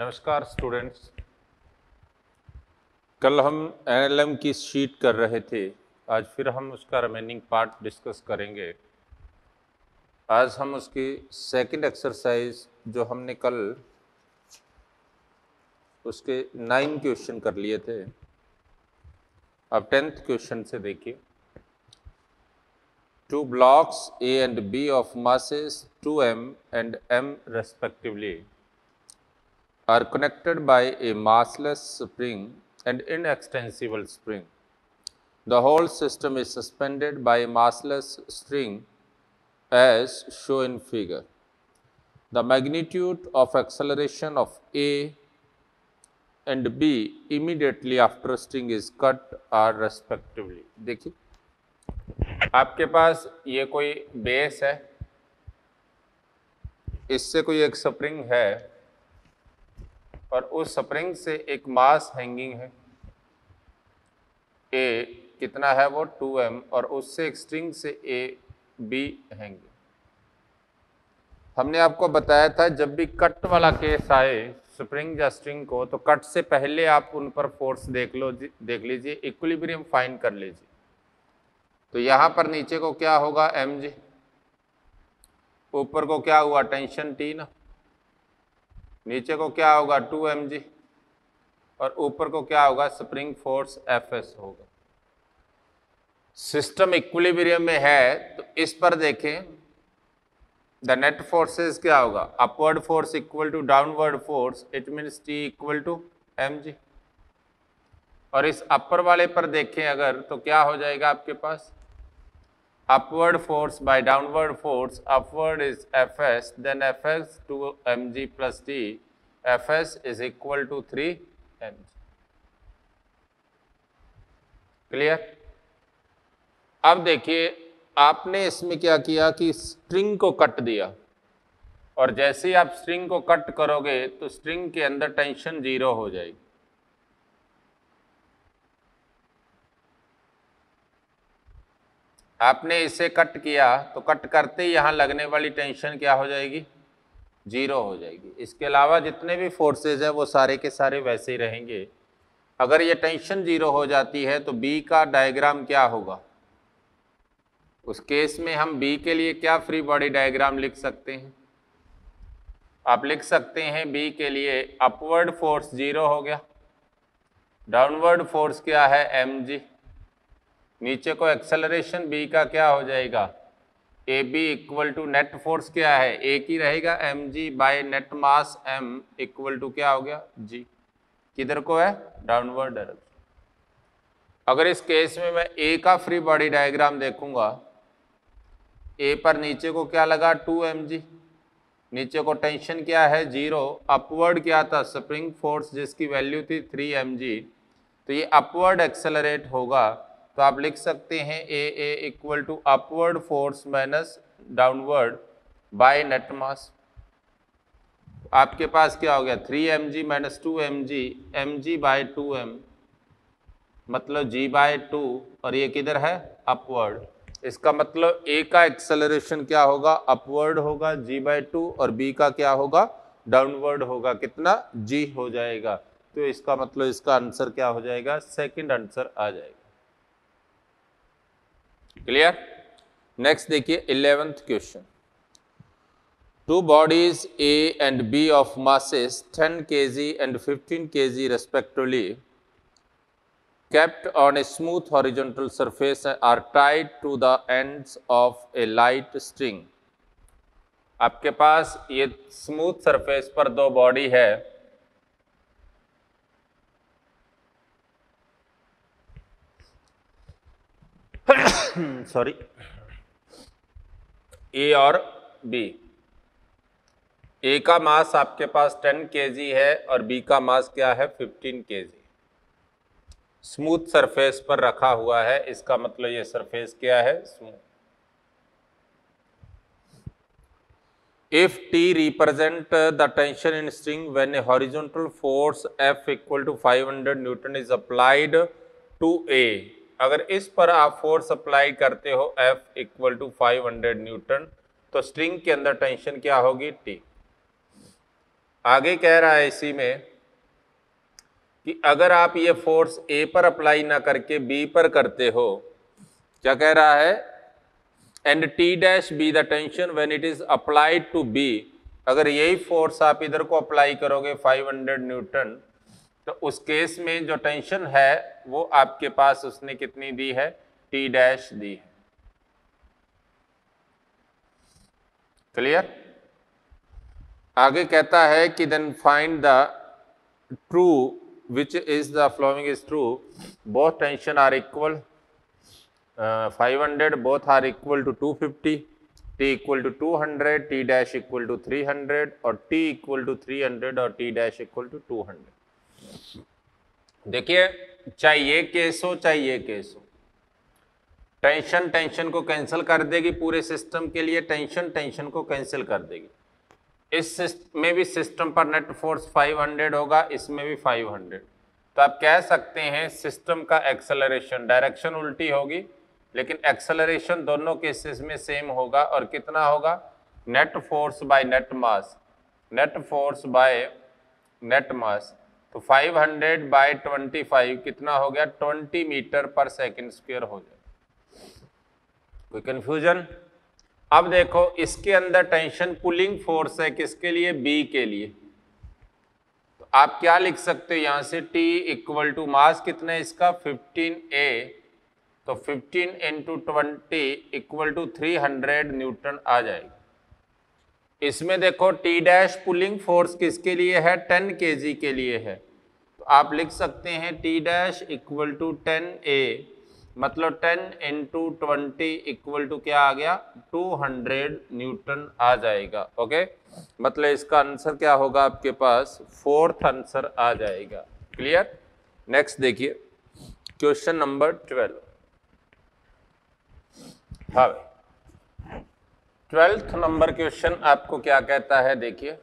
नमस्कार स्टूडेंट्स। कल हम एनएलएम की शीट कर रहे थे, आज फिर हम उसका रिमेनिंग पार्ट डिस्कस करेंगे। आज हम उसकी सेकंड एक्सरसाइज जो हमने कल उसके 9 क्वेश्चन कर लिए थे, अब 10th क्वेश्चन से देखिए। Two blocks A and B of masses 2m and m respectively are connected by a massless spring and inextensible spring. The whole system is suspended by a massless string as shown in figure. The magnitude of acceleration of A and B immediately after string is cut are respectively. देखिए, आपके पास ये कोई base है, इससे कोई एक spring है और उस स्प्रिंग से एक मास हैंगिंग है। ए कितना है वो 2m और उससे एक स्ट्रिंग से ए बी हैंगिंग। हमने आपको बताया था जब भी कट वाला केस आए स्प्रिंग या स्ट्रिंग को, तो कट से पहले आप उन पर फोर्स देख लीजिए, इक्विलिब्रियम फाइंड कर लीजिए। तो यहाँ पर नीचे को क्या होगा mg, ऊपर को क्या हुआ टेंशन T ना, नीचे को क्या होगा 2mg और ऊपर को क्या होगा स्प्रिंग फोर्स Fs होगा। सिस्टम इक्विलिब्रियम में है तो इस पर देखें, द नेट फोर्सेस क्या होगा, upward force equal to downward force, it means T equal to mg। और इस अपर वाले पर देखें अगर तो क्या हो जाएगा आपके पास, upward force by downward force, upward is Fs, then Fs to mg plus T, Fs is equal to 3 mg। Clear? अब देखिए, आपने इसमें क्या किया कि स्ट्रिंग को कट दिया, और जैसे ही आप स्ट्रिंग को कट करोगे तो स्ट्रिंग के अंदर टेंशन 0 हो जाएगी। आपने इसे कट किया तो कट करते ही यहाँ लगने वाली टेंशन क्या हो जाएगी, 0 हो जाएगी। इसके अलावा जितने भी फोर्सेज है वो सारे के सारे वैसे ही रहेंगे। अगर ये टेंशन 0 हो जाती है तो बी का डायग्राम क्या होगा, उस केस में हम बी के लिए क्या फ्री बॉडी डायग्राम लिख सकते हैं, आप लिख सकते हैं बी के लिए अपवर्ड फोर्स 0 हो गया, डाउनवर्ड फोर्स क्या है mg, नीचे को एक्सेलरेशन बी का क्या हो जाएगा A B equal to net force क्या है एक ही रहेगा mg by net mass m equal to क्या हो गया g, किधर को है डाउनवर्ड डायरेक्शन। अगर इस केस में मैं ए का फ्री बॉडी डायग्राम देखूंगा, ए पर नीचे को क्या लगा 2mg, नीचे को टेंशन क्या है 0, अपवर्ड क्या था स्प्रिंग फोर्स जिसकी वैल्यू थी 3mg, तो ये अपवर्ड एक्सेलरेट होगा। तो आप लिख सकते हैं a equal to upward force minus downward by net mass. आपके पास क्या हो गया 3mg minus 2mg, mg bye 2m मतलब g बाय 2, और ये किधर है अपवर्ड। इसका मतलब ए का एक्सेलरेशन क्या होगा अपवर्ड होगा g बाय 2 और b का क्या होगा डाउनवर्ड होगा, कितना g हो जाएगा। तो इसका मतलब इसका आंसर क्या हो जाएगा, सेकंड आंसर आ जाएगा। क्लियर? नेक्स्ट देखिए 11th question. Two bodies A and B of masses 10 kg and 15 kg respectively kept on a smooth horizontal surface are tied to the ends of a light string। आपके पास ये smooth surface पर दो body है, sorry ए और B. ए का मास आपके पास 10 kg है और बी का मास क्या है 15 kg। स्मूथ सरफेस पर रखा हुआ है, इसका मतलब ये सरफेस क्या है smooth. If T represent the tension in string when a horizontal force F equal to 500 newton is applied to a, अगर इस पर आप फोर्स अप्लाई करते हो F इक्वल टू 500 न्यूटन, तो स्ट्रिंग के अंदर टेंशन क्या होगी T। आगे कह रहा है इसी में कि अगर आप ये फोर्स ए पर अप्लाई ना करके बी पर करते हो, क्या कह रहा है, and T dash B the tension when it is applied to B, अगर यही फोर्स आप इधर को अप्लाई करोगे 500 न्यूटन, तो उस केस में जो टेंशन है वो आपके पास उसने कितनी दी है, टी डैश दी है। क्लियर। आगे कहता है कि then find the true which is the following is true, both tension are equal, 500 both are equal to 250, t equal to 200, t dash equal to 300 और t equal to 300 और t dash equal to 200। देखिए चाहे ये case हो चाहे ये case हो, tension tension को कैंसिल कर देगी, पूरे सिस्टम के लिए टेंशन टेंशन को कैंसिल कर देगी। इस में भी सिस्टम पर नेट फोर्स 500 होगा, इसमें भी 500, तो आप कह सकते हैं सिस्टम का एक्सेलरेशन, डायरेक्शन उल्टी होगी लेकिन एक्सेलरेशन दोनों केसेस में सेम होगा, और कितना होगा, net force by net mass, net force by net mass, तो 500 बाय 25 कितना हो गया, 20 मीटर पर सेकेंड स्क्वायर हो जाए। कोई कंफ्यूजन। अब देखो इसके अंदर टेंशन पुलिंग फोर्स है, किसके लिए, बी के लिए, तो आप क्या लिख सकते हो यहां से, T इक्वल टू मास कितना है इसका 15A, तो 15 इंटू 20 इक्वल टू 300 न्यूटन आ जाएगी। इसमें देखो T डैश पुलिंग फोर्स किसके लिए है, 10 kg के लिए है, तो आप लिख सकते हैं T dash equal to 10A, मतलब 10 इंटू 20 इक्वल टू क्या आ गया, 200 न्यूटन आ जाएगा। ओके, मतलब इसका आंसर क्या होगा आपके पास, फोर्थ आंसर आ जाएगा। क्लियर। नेक्स्ट देखिए क्वेश्चन नंबर 12। हाँ, 12th नंबर क्वेश्चन आपको क्या कहता है, देखिए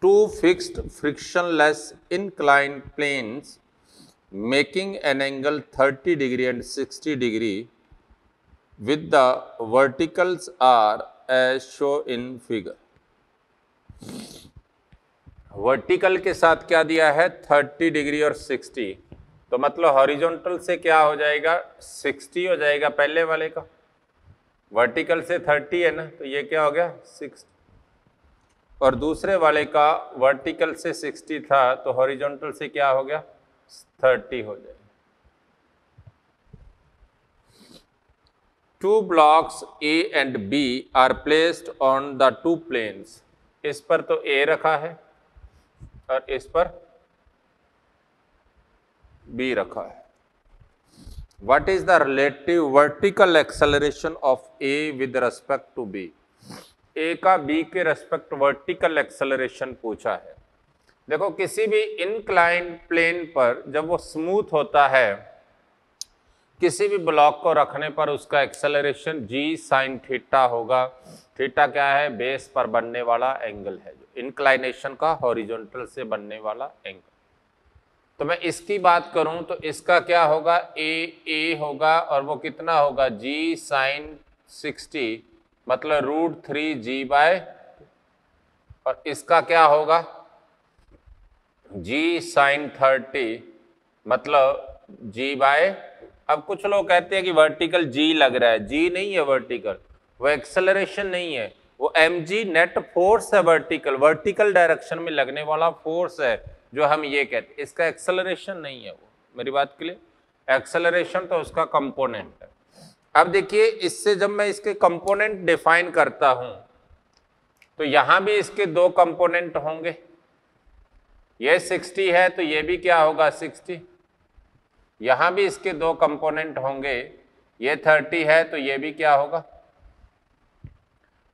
two fixed frictionless inclined planes making an angle 30 degree and 60 degree with the verticals are as shown in figure। Vertical के साथ क्या दिया है, 30 डिग्री और 60, तो मतलब हॉरिजॉन्टल से क्या हो जाएगा, 60 हो जाएगा पहले वाले का, वर्टिकल से 30 है ना, तो ये क्या हो गया 60, और दूसरे वाले का वर्टिकल से 60 था तो हॉरिजॉन्टल से क्या हो गया 30 हो जाएगा। Two blocks A and B are placed on the two planes, इस पर तो A रखा है और इस पर B रखा है। What is the relative vertical acceleration of A with respect to B, A का बी के रेस्पेक्ट वर्टिकल एक्सेलरेशन पूछा है। देखो किसी भी इंक्लाइंड प्लेन पर जब वो स्मूथ होता है, किसी भी ब्लॉक को रखने पर उसका एक्सेलरेशन g साइन थीटा होगा। थीटा क्या है, बेस पर बनने वाला एंगल है, जो इंक्लाइनेशन का हॉरिजॉन्टल से बनने वाला एंगल। तो मैं इसकी बात करूं तो इसका क्या होगा, ए होगा और वो कितना होगा, g साइन 60, मतलब √3g/, और इसका क्या होगा g साइन 30, मतलब g/। अब कुछ लोग कहते हैं कि वर्टिकल g लग रहा है, g नहीं है वर्टिकल, वो एक्सेलरेशन नहीं है, वो mg नेट फोर्स है, वर्टिकल डायरेक्शन में लगने वाला फोर्स है जो हम ये कहते हैं, इसका एक्सेलरेशन नहीं है वो। मेरी बात के लिए, एक्सेलरेशन तो उसका कंपोनेंट है। अब देखिए इससे जब मैं इसके कंपोनेंट डिफाइन करता हूं तो यहां भी इसके दो कंपोनेंट होंगे, ये 60 है तो ये भी क्या होगा 60, यहां भी इसके दो कंपोनेंट होंगे, ये 30 है तो ये भी क्या होगा।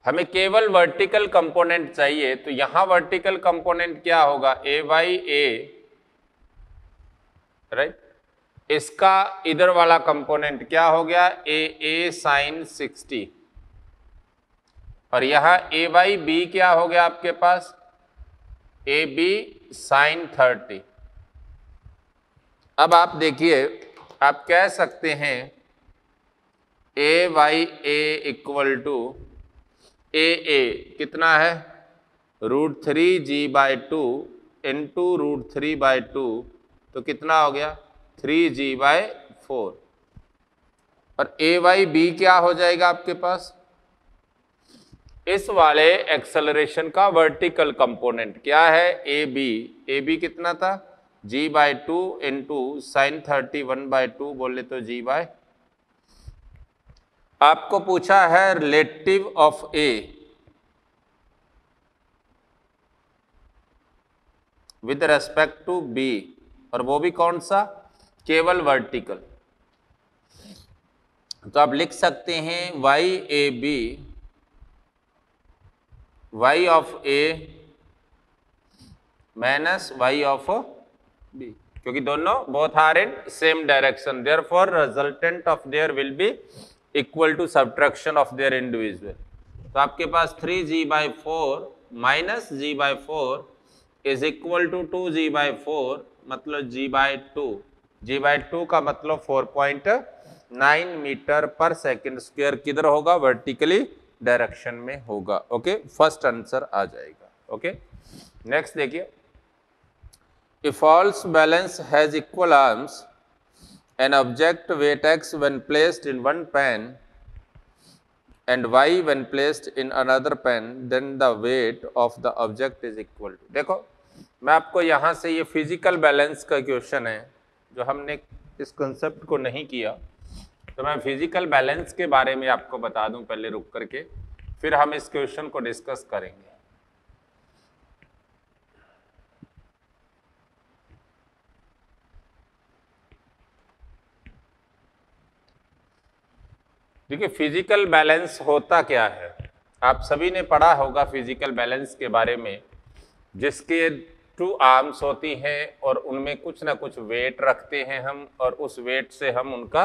हमें केवल वर्टिकल कंपोनेंट चाहिए, तो यहां वर्टिकल कंपोनेंट क्या होगा, A/A, राइट। इसका इधर वाला कंपोनेंट क्या हो गया, A साइन 60, और यहां A/B क्या हो गया आपके पास, AB साइन 30। अब आप देखिए आप कह सकते हैं ए वाई ए इक्वल टू ए कितना है √3g/2 इंटू √3/2, तो कितना हो गया 3g/4। और ए वाई बी क्या हो जाएगा आपके पास, इस वाले एक्सेलरेशन का वर्टिकल कंपोनेंट क्या है ए बी कितना था g/2 इंटू sin31/2 बोले तो g/। आपको पूछा है relative of A with respect to B, और वो भी कौन सा, केवल वर्टिकल। तो आप लिख सकते हैं Y A B, Y of A minus Y of B, क्योंकि दोनों both are in same direction, therefore resultant of their will be equal to subtraction of their individual. तो आपके पास 3g/4 minus g/4 is equal to 2g/4, मतलब g/2। g/2 का मतलब 4.9 metre per second square किधर होगा, वर्टिकली डायरेक्शन में होगा। ओके, फर्स्ट आंसर आ जाएगा। ओके, नेक्स्ट देखिए, if false balance has equal arms, an object weight x when placed in one pan and y when placed in another pan, then the weight of the object is equal to। देखो मैं आपको यहाँ से, ये physical balance का question है जो हमने इस कंसेप्ट को नहीं किया, तो मैं फिजिकल बैलेंस के बारे में आपको बता दूं पहले रुक करके, फिर हम इस क्वेश्चन को डिस्कस करेंगे। देखिए फिजिकल बैलेंस होता क्या है, आप सभी ने पढ़ा होगा फिजिकल बैलेंस के बारे में, जिसके 2 आर्म्स होती हैं और उनमें कुछ ना कुछ वेट रखते हैं हम, और उस वेट से हम उनका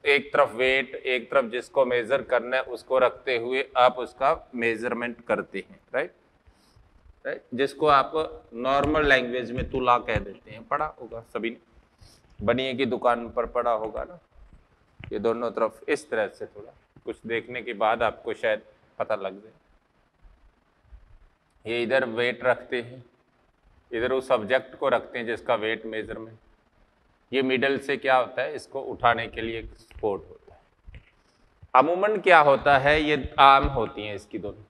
एक तरफ वेट, एक तरफ जिसको मेजर करना है उसको रखते हुए आप उसका मेजरमेंट करते हैं, राइट, जिसको आप नॉर्मल लैंग्वेज में तुला कह देते हैं। पढ़ा होगा सभी ने, बनिए की दुकान पर पढ़ा होगा ना, ये दोनों तरफ इस तरह से, थोड़ा कुछ देखने के बाद आपको शायद पता लग जाए। ये इधर वेट रखते हैं, इधर उस ऑब्जेक्ट को रखते हैं जिसका वेट मेजरमेंट, ये मिडल से क्या होता है, इसको उठाने के लिए एक सपोर्ट होता है। अमूमन क्या होता है, ये आर्म होती हैं इसकी दोनों,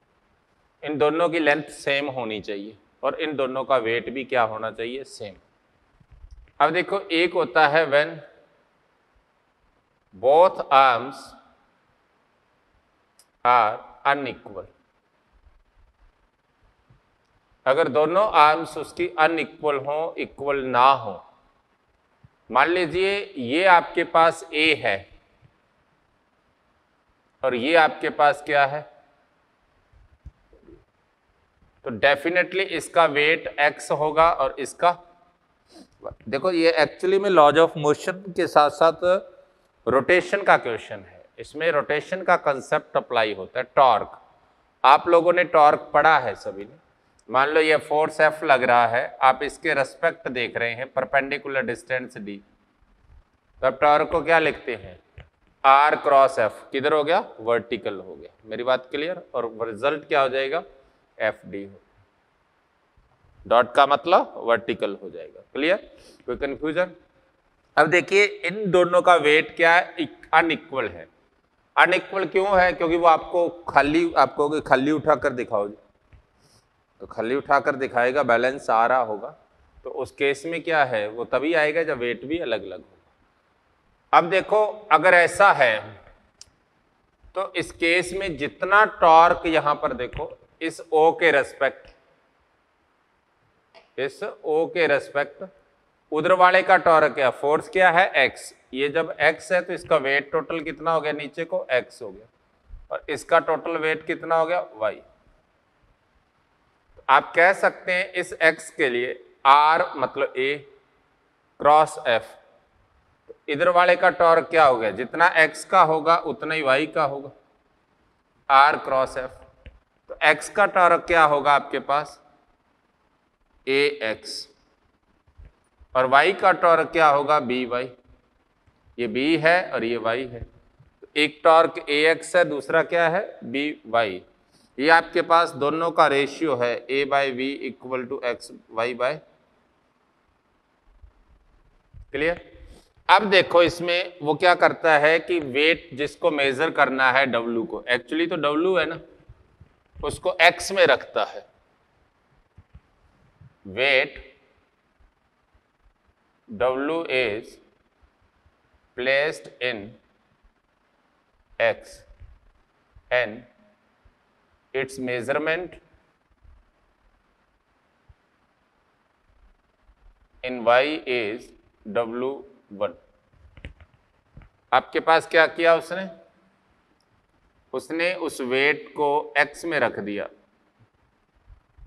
इन दोनों की लेंथ सेम होनी चाहिए और इन दोनों का वेट भी क्या होना चाहिए, सेम। अब देखो एक होता है when both arms are unequal, अगर दोनों आर्म्स उसकी अनइक्वल हो, इक्वल ना हो, मान लीजिए ये आपके पास A है और ये आपके पास क्या है, तो डेफिनेटली इसका वेट x होगा और इसका, देखो ये एक्चुअली में लॉज ऑफ मोशन के साथ साथ रोटेशन का क्वेश्चन है, इसमें रोटेशन का कंसेप्ट अप्लाई होता है। टॉर्क, आप लोगों ने टॉर्क पढ़ा है सभी ने, मान लो ये फोर्स F लग रहा है, आप इसके रेस्पेक्ट देख रहे हैं परपेंडिकुलर डिस्टेंस d, तो आप टॉर्क को क्या लिखते हैं, R क्रॉस F, किधर हो गया, वर्टिकल हो गया। मेरी बात क्लियर, और रिजल्ट क्या हो जाएगा, FD हो, डॉट का मतलब वर्टिकल हो जाएगा। क्लियर, कोई कंफ्यूजन। अब देखिए इन दोनों का वेट क्या है, अनइक्वल है। अनइक्वल क्यों है, क्योंकि वो आपको खाली उठाकर दिखाओ, तो खाली उठाकर दिखाएगा, बैलेंस आ रहा होगा, तो उस केस में क्या है, वो तभी आएगा जब वेट भी अलग अलग होगा। अब देखो अगर ऐसा है तो इस केस में जितना टॉर्क यहां पर देखो इस O के रेस्पेक्ट, इस O के रेस्पेक्ट उधर वाले का टॉर्क क्या, फोर्स क्या है, x, ये जब x है तो इसका वेट टोटल कितना हो गया, नीचे को x हो गया, और इसका टोटल वेट कितना हो गया, y। तो आप कह सकते हैं इस x के लिए r मतलब a क्रॉस f, तो इधर वाले का टॉर्क क्या हो गया, जितना x का होगा उतना ही y का होगा, r क्रॉस f। तो x का टॉर्क क्या होगा आपके पास, ax, और y का टॉर्क क्या होगा, by। ये बी है और ये वाई है। तो एक टॉर्क ए एक्स है, दूसरा क्या है बी वाई। ये आपके पास दोनों का रेशियो है a by v equal to x y by. Clear. अब देखो इसमें वो क्या करता है कि वेट जिसको मेजर करना है डब्लू को, एक्चुअली तो डब्लू है ना, उसको एक्स में रखता है। Weight W is placed in x and its measurement in y is w1। आपके पास क्या किया उसने उस वेट को x में रख दिया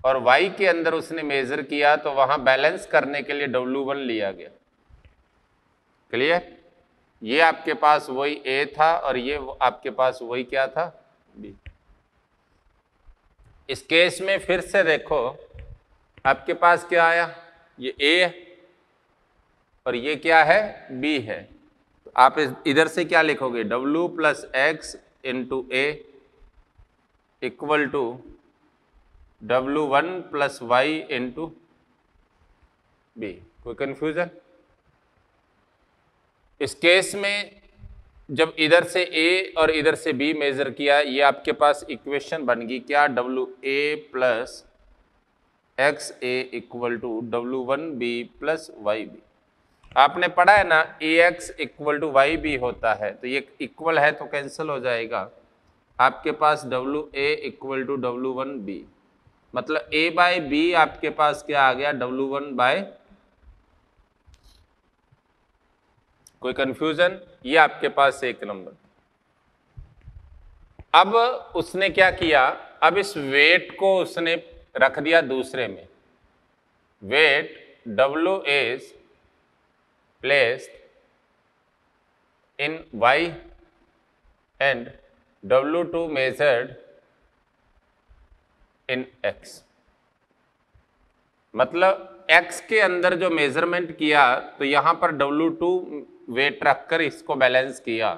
और y के अंदर उसने मेजर किया, तो वहां बैलेंस करने के लिए w1 लिया गया। क्लियर। ये आपके पास वही ए था और ये आपके पास वही क्या था बी। इस केस में फिर से देखो आपके पास क्या आया, ये ए और ये क्या है बी है। तो आप इधर से क्या लिखोगे W plus X into A equal to W1 plus Y into B. कोई कंफ्यूजन। इस केस में जब इधर से ए और इधर से बी मेजर किया, ये आपके पास इक्वेशन बन गई क्या W a plus x a equal to W1 b plus y b. आपने पढ़ा है ना a x equal to y b होता है, तो ये इक्वल है तो कैंसिल हो जाएगा। आपके पास W a equal to W1 b, मतलब ए बाय बी आपके पास क्या आ गया W1 बाय। कोई कंफ्यूजन। ये आपके पास एक नंबर। अब उसने क्या किया, अब इस वेट को उसने रख दिया दूसरे में। Weight W is placed in Y and W2 measured in X। मतलब X के अंदर जो मेजरमेंट किया, तो यहां पर W2 वेट रखकर इसको बैलेंस किया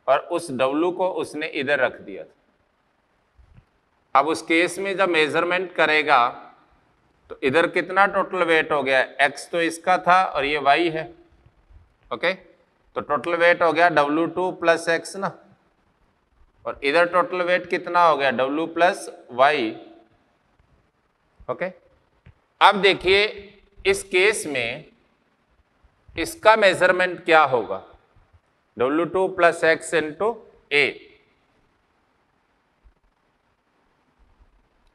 और उस W को उसने इधर रख दिया। अब उस केस में जब मेजरमेंट करेगा तो इधर कितना टोटल वेट हो गया, X तो इसका था और ये Y है। ओके, तो टोटल वेट हो गया W2 प्लस एक्स ना, और इधर टोटल वेट कितना हो गया W प्लस वाई। ओके, अब देखिए इस केस में इसका मेजरमेंट क्या होगा W2 प्लस एक्स इंटू ए,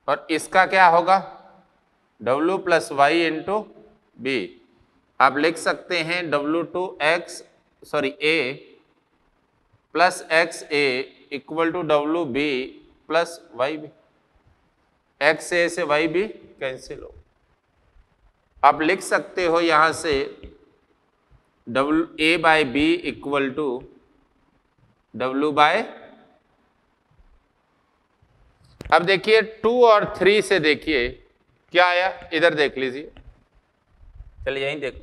और इसका क्या होगा W plus Y into b. आप लिख सकते हैं W2 x a plus x a equal to W b plus y b. X a से वाई बी कैंसिल हो। आप लिख सकते हो यहां से W A by B equal to W by. अब देखिए 2 और 3 से देखिए क्या आया, इधर देख लीजिए। चलिए यहीं देखो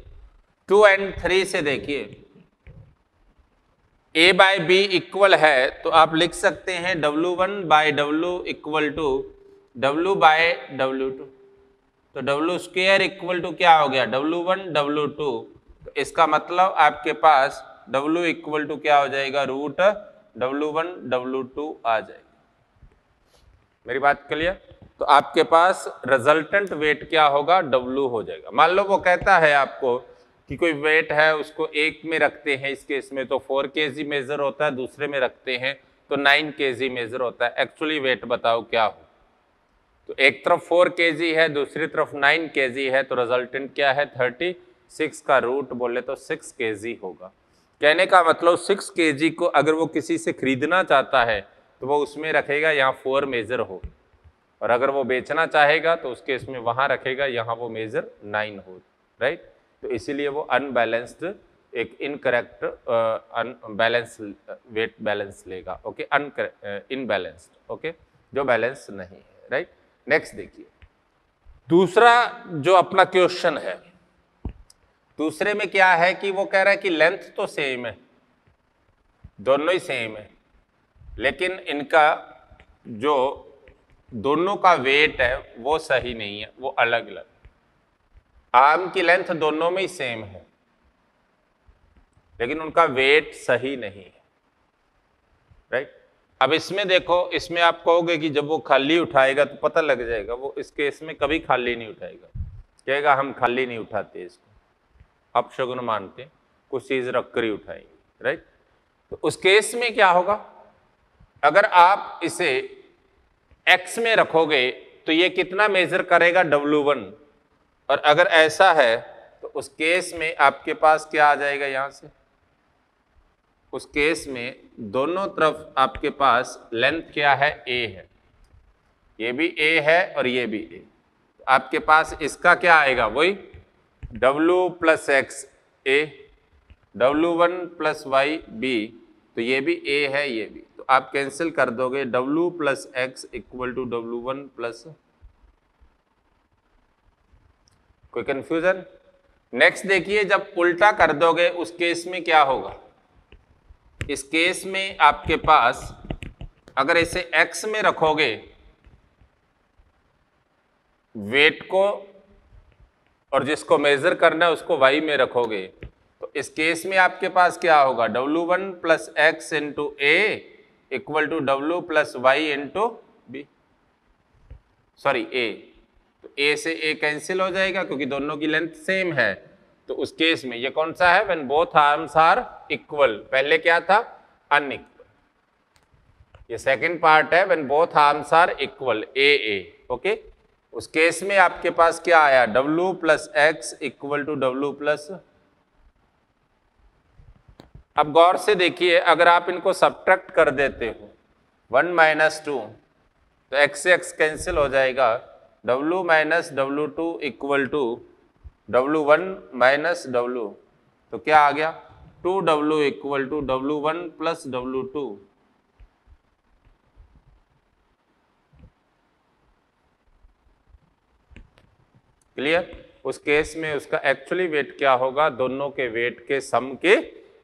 2 एंड 3 से देखिए a बाय बी इक्वल है, तो आप लिख सकते हैं W1 by W equal to W by W2। तो W स्क्वायर इक्वल टू क्या हो गया W1 W2। तो इसका मतलब आपके पास W इक्वल टू क्या हो जाएगा रूट W1 W2 आ जाएगा। मेरी बात क्लियर। तो आपके पास रिजल्टेंट वेट क्या होगा W हो जाएगा। मान लो वो कहता है आपको कि कोई वेट है उसको एक में रखते हैं, इस केस में तो 4 kg मेजर होता है, दूसरे में रखते हैं तो 9 kg मेजर होता है। एक्चुअली वेट बताओ क्या हो। तो एक तरफ 4 kg है, दूसरी तरफ 9 kg है, तो रिजल्टेंट क्या है 36 का रूट बोले तो 6 kg होगा। कहने का मतलब 6 kg को अगर वो किसी से खरीदना चाहता है तो वो उसमें रखेगा यहाँ 4 मेजर हो, और अगर वो बेचना चाहेगा तो उसके इसमें वहां रखेगा यहाँ वो मेजर 9 हो। राइट, तो इसीलिए वो अनबैलेंस्ड एक इनकरेक्ट बैलेंस वेट बैलेंस लेगा। ओके, इनबैलेंस्ड, ओके, जो बैलेंस नहीं है। राइट, नेक्स्ट देखिए दूसरा जो अपना क्वेश्चन है, दूसरे में क्या है कि वो कह रहा है कि लेंथ तो सेम है, दोनों ही सेम है, लेकिन इनका जो दोनों का वेट है वो सही नहीं है, वो अलग अलग। आर्म की लेंथ दोनों में ही सेम है, लेकिन उनका वेट सही नहीं है, राइट। अब इसमें देखो, इसमें आप कहोगे कि जब वो खाली उठाएगा तो पता लग जाएगा, वो इस केस में कभी खाली नहीं उठाएगा, कहेगा हम खाली नहीं उठाते इसको, अपशगुन मानते, कुछ चीज रख कर ही उठाएंगे, राइट। तो उस केस में क्या होगा, अगर आप इसे x में रखोगे तो ये कितना मेजर करेगा, W1, और अगर ऐसा है तो उस केस में आपके पास क्या आ जाएगा यहां से, उस केस में दोनों तरफ आपके पास लेंथ क्या है, a है, ये भी a है और ये भी a, तो आपके पास इसका क्या आएगा, वही W plus X a, W1 plus Y b, तो ये भी a है ये भी, तो आप कैंसिल कर दोगे, W plus X equal to W1 plus, कोई कंफ्यूजन। नेक्स्ट देखिए, जब उल्टा कर दोगे उस केस में क्या होगा, इस केस में आपके पास अगर इसे x में रखोगे वेट को, और जिसको मेजर करना है उसको y में रखोगे, तो इस केस में आपके पास क्या होगा, W1 plus X into A equal to W plus Y into B, sorry a, तो a से a कैंसिल हो जाएगा क्योंकि दोनों की लेंथ सेम है। तो उस केस में ये कौन सा है, when both arms are equal, पहले क्या था, अनइक्वल, ये सेकंड पार्ट है, when both arms are equal, a, okay. उस केस में आपके पास क्या आया, W plus X equal to W plus, अब गौर से देखिए, अगर आप इनको सब्ट्रैक्ट कर देते हो 1 माइनस 2, तो x से x कैंसिल हो जाएगा, W minus W2 equal to W1 minus W, तो क्या आ गया, 2W equal to W1 plus W2, clear. उस केस में उसका एक्चुअली वेट क्या होगा, दोनों के वेट के सम के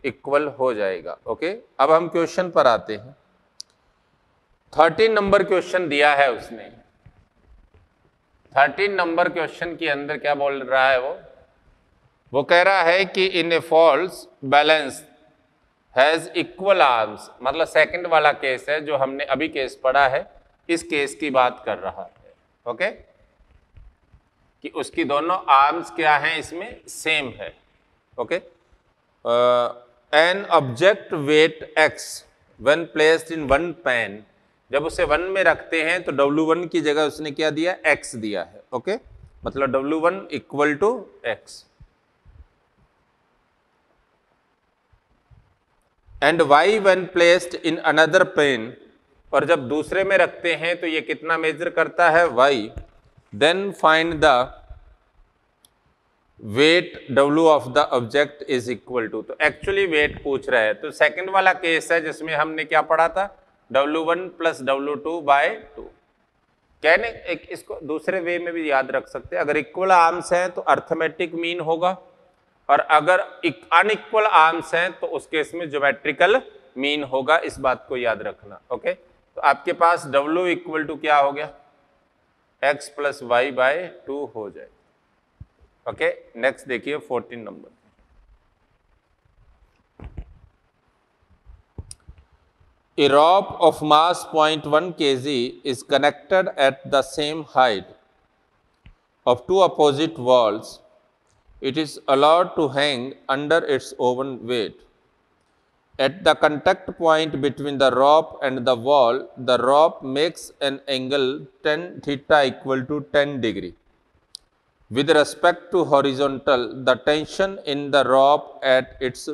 इक्वल हो जाएगा, ओके। अब हम क्वेश्चन पर आते हैं, 13 नंबर क्वेश्चन दिया है उसने, 13 नंबर क्वेश्चन के अंदर क्या बोल रहा है, वो कह रहा है कि in a false balance has equal arms, मतलब सेकंड वाला केस है जो हमने अभी केस पढ़ा है, इस केस की बात कर रहा है, ओके, कि उसकी दोनों आर्म्स क्या हैं, इसमें सेम है, okay. An object weight x when placed in one pan, जब उसे 1 में रखते हैं तो W1 की जगह उसने क्या दिया, x दिया है, ओके, मतलब W1 equal to x, and y when placed in another pan, और जब दूसरे में रखते हैं तो ये कितना मेजर करता है, y, then find the weight W of the object is equal to, तो एक्चुअली वेट पूछ रहा है, तो सेकंड वाला केस है जिसमें हमने क्या पढ़ा था, W1 प्लस W2 बाय 2, कहने एक इसको दूसरे वे में भी याद रख सकते हैं, अगर इक्वल आर्म्स हैं तो अर्थमेटिक मीन होगा, और अगर अनइक्वल आर्म्स हैं तो उस केस में ज्योमेट्रिकल मीन होगा, इस बात को याद रखना, ओके। तो आपके पास W इक्वल टू क्या हो गया, x प्लस वाई बाय 2 हो जाए, ओके। नेक्स्ट देखिए 14 number, a rope of mass 0.1 kg is connected at the same height of two opposite walls. It is allowed to hang under its own weight. At the contact point between the rope and the wall, the rope makes an angle tan theta equal to 10 degree. With respect to horizontal, the tension in the rope at its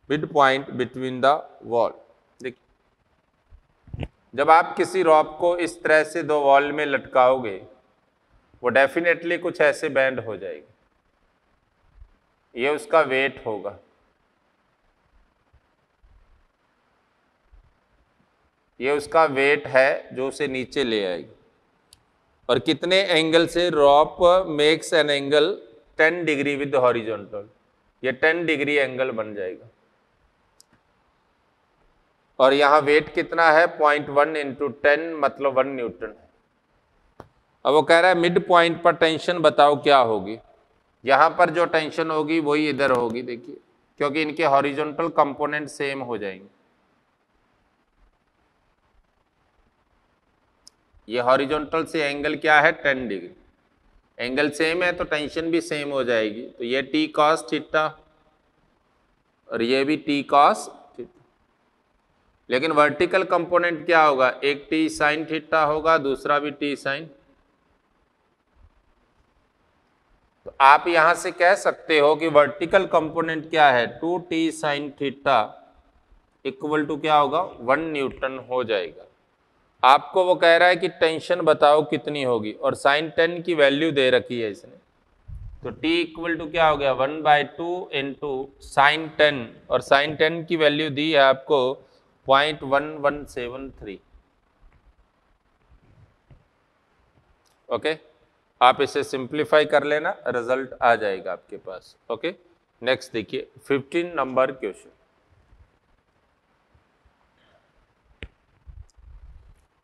midpoint between the wall. देखिए, जब आप किसी रॉप को इस तरह से दो wall में लटकाओगे, वो डेफिनेटली कुछ ऐसे बैंड हो जाएगी, ये उसका वेट होगा, ये उसका वेट है जो उसे नीचे ले आएगी, और कितने एंगल से, rope makes an angle 10 degree with horizontal, ये 10 डिग्री एंगल बन जाएगा, और यहाँ वेट कितना है 0.1 इंटू 10 मतलब 1 न्यूटन है। अब वो कह रहा है मिड पॉइंट पर टेंशन बताओ क्या होगी। यहाँ पर जो टेंशन होगी वही इधर होगी, देखिए, क्योंकि इनके हॉरिजॉन्टल कंपोनेंट सेम हो जाएंगे। ये हॉरिजॉन्टल से एंगल क्या है 10 डिग्री, एंगल सेम है तो टेंशन भी सेम हो जाएगी। तो ये टी कॉस थीटा और ये भी टी कॉस थीटा, लेकिन वर्टिकल कंपोनेंट क्या होगा, एक टी साइन थीटा होगा, दूसरा भी टी साइन। तो आप यहां से कह सकते हो कि वर्टिकल कंपोनेंट क्या है 2t sine theta equal to क्या होगा 1 न्यूटन हो जाएगा। आपको वो कह रहा है कि टेंशन बताओ कितनी होगी और साइन 10 की वैल्यू दे रखी है इसने, तो t इक्वल टू क्या हो गया 1/2 इंटू साइन 10 और साइन 10 की वैल्यू दी है आपको 0.1173। ओके, आप इसे सिंप्लीफाई कर लेना, रिजल्ट आ जाएगा आपके पास। ओके, नेक्स्ट देखिए 15 number question.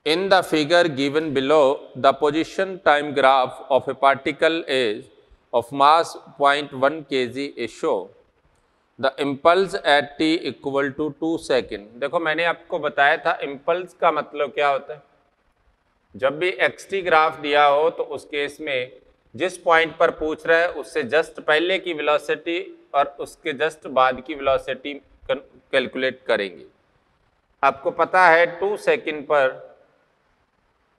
In the figure given below, the position time graph of a particle is of mass 0.1 kg is shown. The impulse at t equal to 2 second. देखो मैंने आपको बताया था इम्पल्स का मतलब क्या होता है, जब भी xt ग्राफ दिया हो तो उस केस में जिस पॉइंट पर पूछ रहा है उससे जस्ट पहले की वेलोसिटी और उसके जस्ट बाद की वेलोसिटी कैलकुलेट करेंगे। आपको पता है 2 सेकेंड पर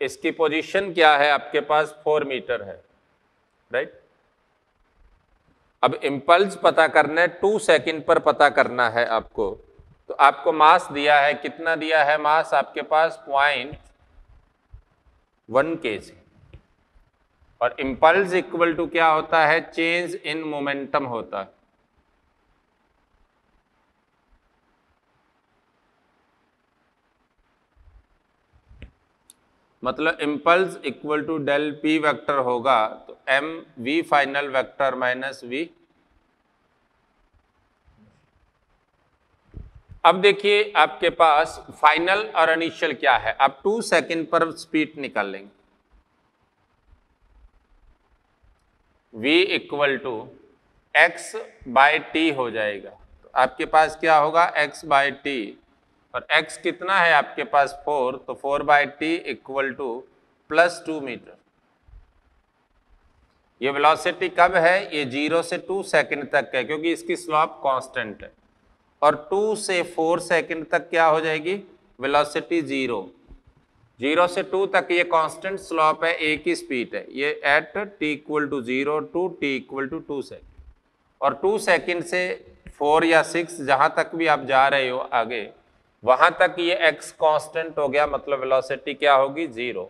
इसकी पोजीशन क्या है, आपके पास 4 मीटर है, राइट। अब इम्पल्स पता करना है 2 सेकेंड पर पता करना है आपको, तो आपको मास दिया है, कितना दिया है मास आपके पास 0.1 kg और इम्पल्स इक्वल टू क्या होता है चेंज इन मोमेंटम होता है। मतलब impulse equal to del P vector होगा तो M V final vector minus V. अब देखिए आपके पास फाइनल और इनिशियल क्या है, आप 2 सेकेंड पर स्पीड निकाल लेंगे, v equal to X by T हो जाएगा। तो आपके पास क्या होगा x बाय टी और x कितना है आपके पास 4, तो 4/t इक्वल टू +2 मीटर। ये वेलोसिटी कब है, ये 0 से 2 सेकेंड तक है क्योंकि इसकी स्लॉप कांस्टेंट है, और 2 से 4 सेकेंड तक क्या हो जाएगी वेलोसिटी 0 से 2 तक ये कांस्टेंट स्लॉप है, एक ही स्पीड है, ये at t equal to 0 to t equal to 2 second. और 2 सेकेंड से 4 या 6 जहां तक भी आप जा रहे हो आगे वहां तक ये x कांस्टेंट हो गया, मतलब वेलोसिटी क्या होगी 0।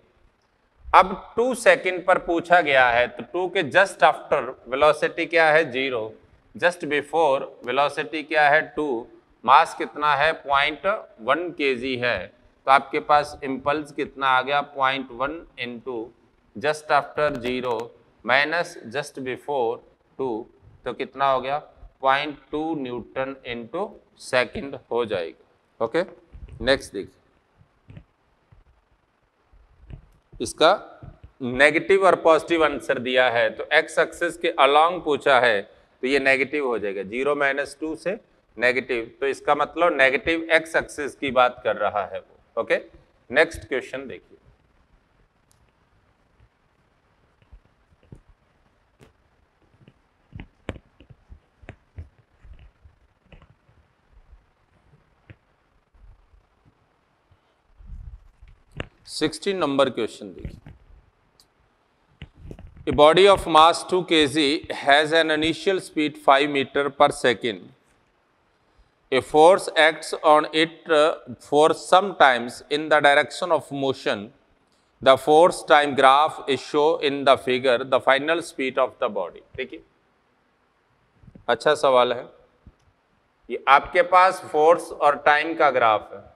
अब 2 सेकेंड पर पूछा गया है तो 2 के जस्ट आफ्टर वेलोसिटी क्या है 0, जस्ट बिफोर वेलोसिटी क्या है 2, मास कितना है 0.1 kg है, तो आपके पास इम्पल्स कितना आ गया 0.1 into just after 0 minus just before 2, तो कितना हो गया 0.2 न्यूटन इंटू सेकेंड हो जाएगा। ओके, नेक्स्ट देखिए, इसका नेगेटिव और पॉजिटिव आंसर दिया है, तो एक्स एक्सिस के अलोंग पूछा है तो ये नेगेटिव हो जाएगा, 0 - 2 से नेगेटिव, तो इसका मतलब नेगेटिव एक्स एक्सिस की बात कर रहा है वो। ओके, नेक्स्ट क्वेश्चन देखिए, सिक्सटीन नंबर क्वेश्चन देखिए। A body of mass 2 kg has an initial speed 5 meter per second. A force acts on it for some times in the direction of motion. The force time graph is shown in the figure. The final speed of the body. देखिए, अच्छा सवाल है, ये आपके पास force और time का graph है।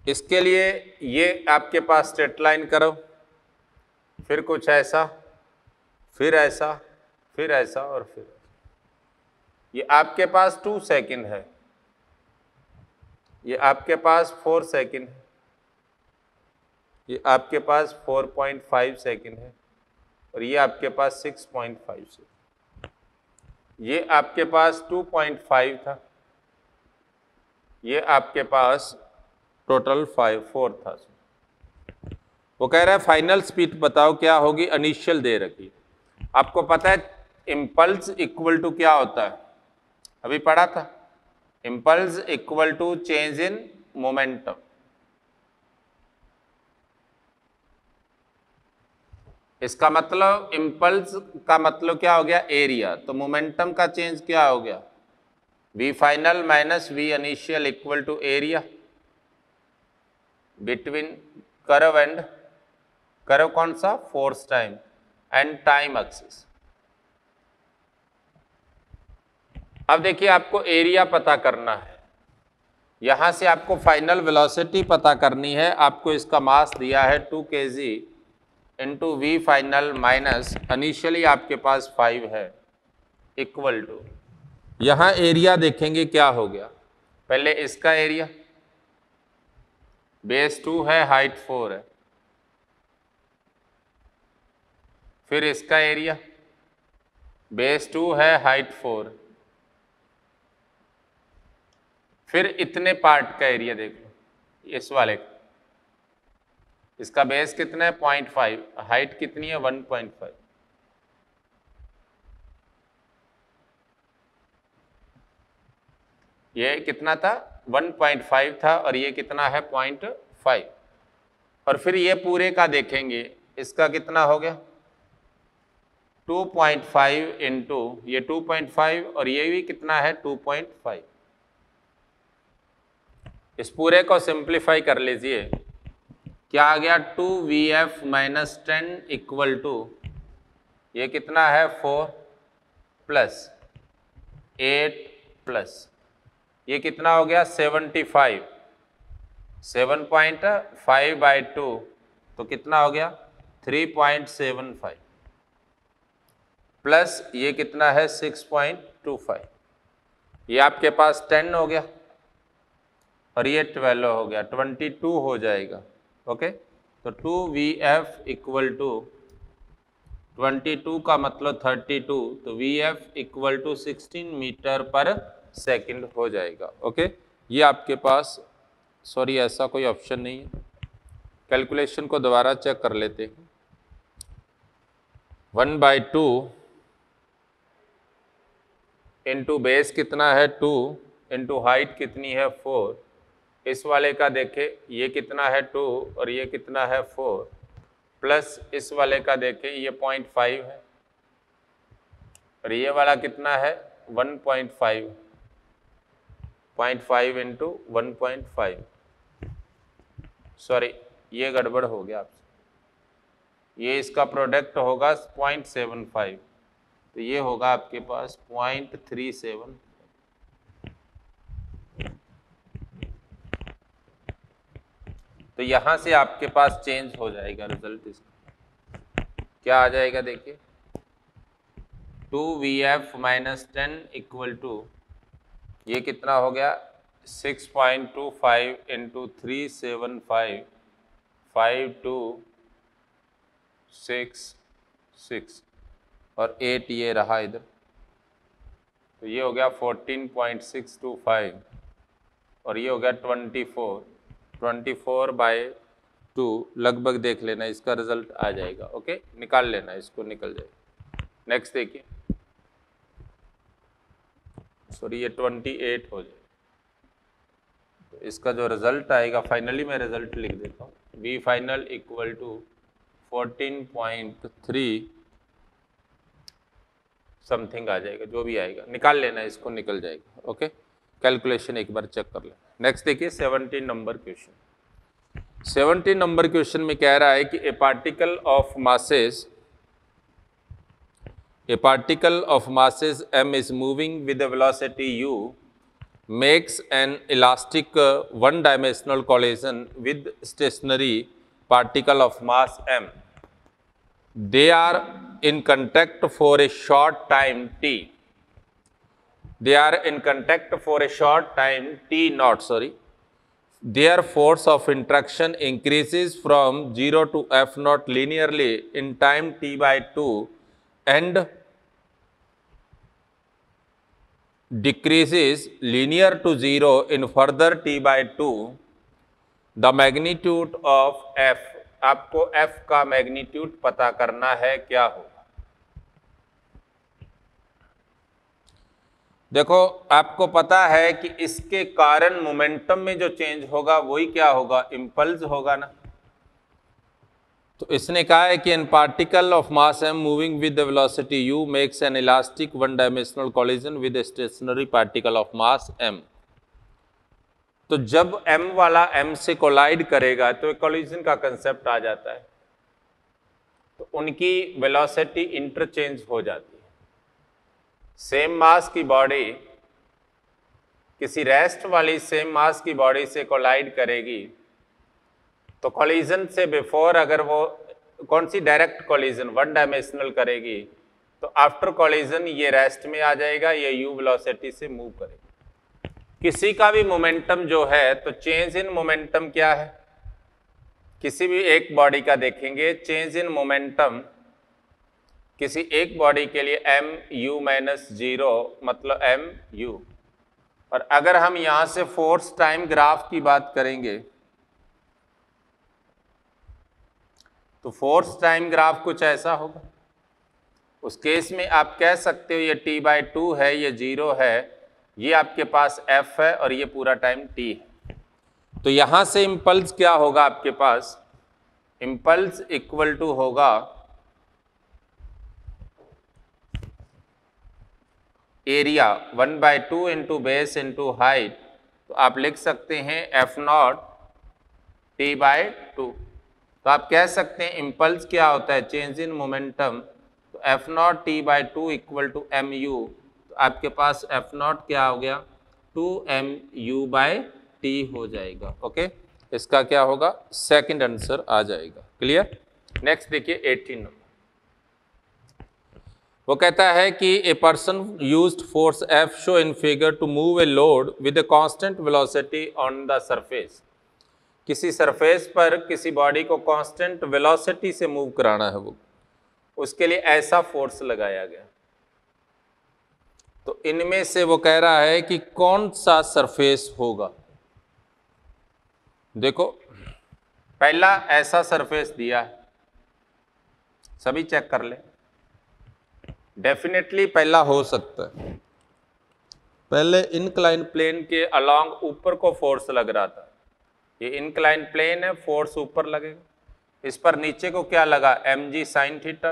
इसके लिए ये आपके पास स्ट्रेट लाइन करो, फिर कुछ ऐसा, फिर ऐसा, फिर ऐसा और फिर ऐसा। ये आपके पास 2 सेकंड है, ये आपके पास 4 सेकंड है, ये आपके पास 4.5 सेकंड है, और ये आपके पास 6.5 सेकंड। ये आपके पास 2.5 था, ये आपके पास टोटल 4 था। वो कह रहा है फाइनल स्पीड बताओ क्या होगी, इनिशियल दे रखी। आपको पता है इम्पल्स इक्वल टू क्या होता है, अभी पढ़ा था, impulse equal to change in momentum. इसका मतलब इम्पल्स का मतलब क्या हो गया, एरिया, तो मोमेंटम का चेंज क्या हो गया, v final minus v initial equal to area between curve and curve, कौन सा, force time and time axis. अब देखिए आपको एरिया पता करना है, यहां से आपको फाइनल वेलोसिटी पता करनी है। आपको इसका मास दिया है 2 kg into V final minus initially आपके पास 5 है इक्वल टू, यहां एरिया देखेंगे क्या हो गया, पहले इसका एरिया, बेस 2 है, हाइट 4 है, फिर इसका एरिया, बेस 2 है, हाइट 4, फिर इतने पार्ट का एरिया देख लो, इस वाले का, इसका बेस कितना है 0.5, हाइट कितनी है 1.5, ये कितना था 1.5 था, और ये कितना है 0.5, और फिर ये पूरे का देखेंगे, इसका कितना हो गया 2.5 इंटू ये 2.5, और ये भी कितना है 2.5। इस पूरे को सिंप्लीफाई कर लीजिए, क्या आ गया 2vf माइनस 10 इक्वल टू, ये कितना है 4 प्लस 8 प्लस ये कितना हो गया 75, 7.5 बाई 2 तो कितना हो गया 3.75 प्लस ये कितना है 6.25, ये आपके पास 10 हो गया, और ये 12 हो गया, 22 हो जाएगा। ओके, तो 2vf इक्वल टू 22 का मतलब 32, तो vf इक्वल टू 16 मीटर पर सेकंड हो जाएगा। ओके, ये आपके पास, सॉरी ऐसा कोई ऑप्शन नहीं है, कैलकुलेशन को दोबारा चेक कर लेते हैं। 1/2 इंटू बेस कितना है 2 इंटू हाइट कितनी है 4, इस वाले का देखें ये कितना है 2 और ये कितना है 4, प्लस इस वाले का देखें ये 0.5 है, और ये वाला कितना है 1.5, 0.5 इंटू 1.5, सॉरी ये गड़बड़ हो गया आपसे, ये इसका प्रोडक्ट होगा 0.75, तो ये होगा आपके पास 0.37। तो यहां से आपके पास चेंज हो जाएगा रिजल्ट, इसका क्या आ जाएगा देखिए 2vf माइनस 10 इक्वल टू ये कितना हो गया 6.25 इंटू 375 5266 और 8 ये रहा इधर, तो ये हो गया 14.625 और ये हो गया 24/2 लगभग देख लेना, इसका रिजल्ट आ जाएगा। ओके, निकाल लेना, इसको निकल जाएगा। नेक्स्ट देखिए, सॉरी ये 28 हो जाए, तो इसका जो रिजल्ट आएगा, फाइनली मैं रिजल्ट लिख देता हूँ, v final equal to 14.3 something आ जाएगा, जो भी आएगा निकाल लेना, इसको निकल जाएगा। ओके, कैलकुलेशन एक बार चेक कर लें। नेक्स्ट देखिए 17 नंबर क्वेश्चन। 17 नंबर क्वेश्चन में कह रहा है कि ए particle of masses m is moving with a velocity u makes an elastic one-dimensional collision with stationary particle of mass m. They are in contact for a short time t. they are in contact for a short time t naught, their force of interaction increases from 0 to f naught linearly in time t by 2 and decreases linear to 0 in further t by 2, the magnitude of f, आपको f का magnitude पता करना है, क्या होगा? देखो आपको पता है कि इसके कारण मोमेंटम में जो चेंज होगा वही क्या होगा? इम्पल्स होगा ना। तो इसने कहा है कि an particle of mass m moving with the velocity u makes an elastic one dimensional collision with a stationary particle of mass m। तो जब m वाला m से कोलाइड करेगा तो एक कोलिजन का कंसेप्ट आ जाता है, तो उनकी वेलोसिटी इंटरचेंज हो जाती है। सेम मास की बॉडी किसी रेस्ट वाली सेम मास की बॉडी से कोलाइड करेगी, तो कोलिजन से बिफोर अगर वो कौन सी डायरेक्ट कोलिजन वन डायमेंशनल करेगी, तो आफ्टर कोलिजन ये रेस्ट में आ जाएगा, ये u वेलोसिटी से मूव करेगा। किसी का भी मोमेंटम जो है, तो चेंज इन मोमेंटम क्या है? किसी भी एक बॉडी का देखेंगे, चेंज इन मोमेंटम किसी एक बॉडी के लिए mu माइनस 0 मतलब mu। और अगर हम यहाँ से फोर्स टाइम ग्राफ की बात करेंगे, तो फोर्स टाइम ग्राफ कुछ ऐसा होगा। उस केस में आप कह सकते हो ये t बाई 2 है, ये 0 है, ये आपके पास f है और ये पूरा टाइम t है। तो यहाँ से इम्पल्स क्या होगा आपके पास? इम्पल्स इक्वल टू होगा area 1/2 into base into height. तो आप लिख सकते हैं f0 t बाई 2। तो आप कह सकते हैं इम्पल्स क्या होता है? Change in momentum. तो f0 t by 2 equal to mu। तो आपके पास f0 क्या हो गया? 2mu बाई t हो जाएगा। ओके, इसका क्या होगा? सेकंड आंसर आ जाएगा। क्लियर? नेक्स्ट देखिए 18 नंबर। वो कहता है कि a person used force F shown in figure to move a load with a constant velocity on the surface. किसी सरफेस पर किसी बॉडी को कांस्टेंट वेलोसिटी से मूव कराना है, वो उसके लिए ऐसा फोर्स लगाया गया। तो इनमें से वो कह रहा है कि कौन सा सरफेस होगा। देखो पहला ऐसा सरफेस दिया है, सभी चेक कर ले। डेफिनेटली पहला हो सकता है। पहले इनक्लाइन प्लेन के अलोंग ऊपर को फोर्स लग रहा था, ये इनक्लाइन प्लेन है, फोर्स ऊपर लगेगा। इस पर नीचे को क्या लगा? mg sine theta.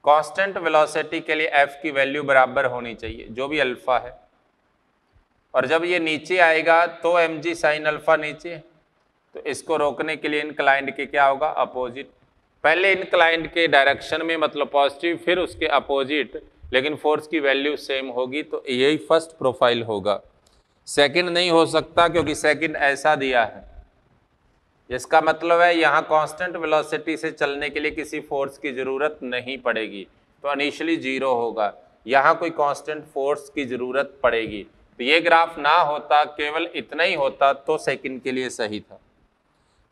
Constant velocity के लिए f की वैल्यू बराबर होनी चाहिए, जो भी अल्फा है। और जब ये नीचे आएगा तो mg साइन अल्फा नीचे, तो इसको रोकने के लिए इनक्लाइंड के क्या होगा? अपोजिट। पहले इनक्लाइंड के डायरेक्शन में मतलब पॉजिटिव, फिर उसके अपोजिट, लेकिन फोर्स की वैल्यू सेम होगी, तो यही फर्स्ट प्रोफाइल होगा। सेकंड नहीं हो सकता, क्योंकि सेकंड ऐसा दिया है, इसका मतलब है यहाँ कांस्टेंट वेलोसिटी से चलने के लिए किसी फोर्स की ज़रूरत नहीं पड़ेगी, तो इनिशियली 0 होगा। यहाँ कोई कांस्टेंट फोर्स की ज़रूरत पड़ेगी, तो ये ग्राफ ना होता, केवल इतना ही होता, तो सेकंड के लिए सही था।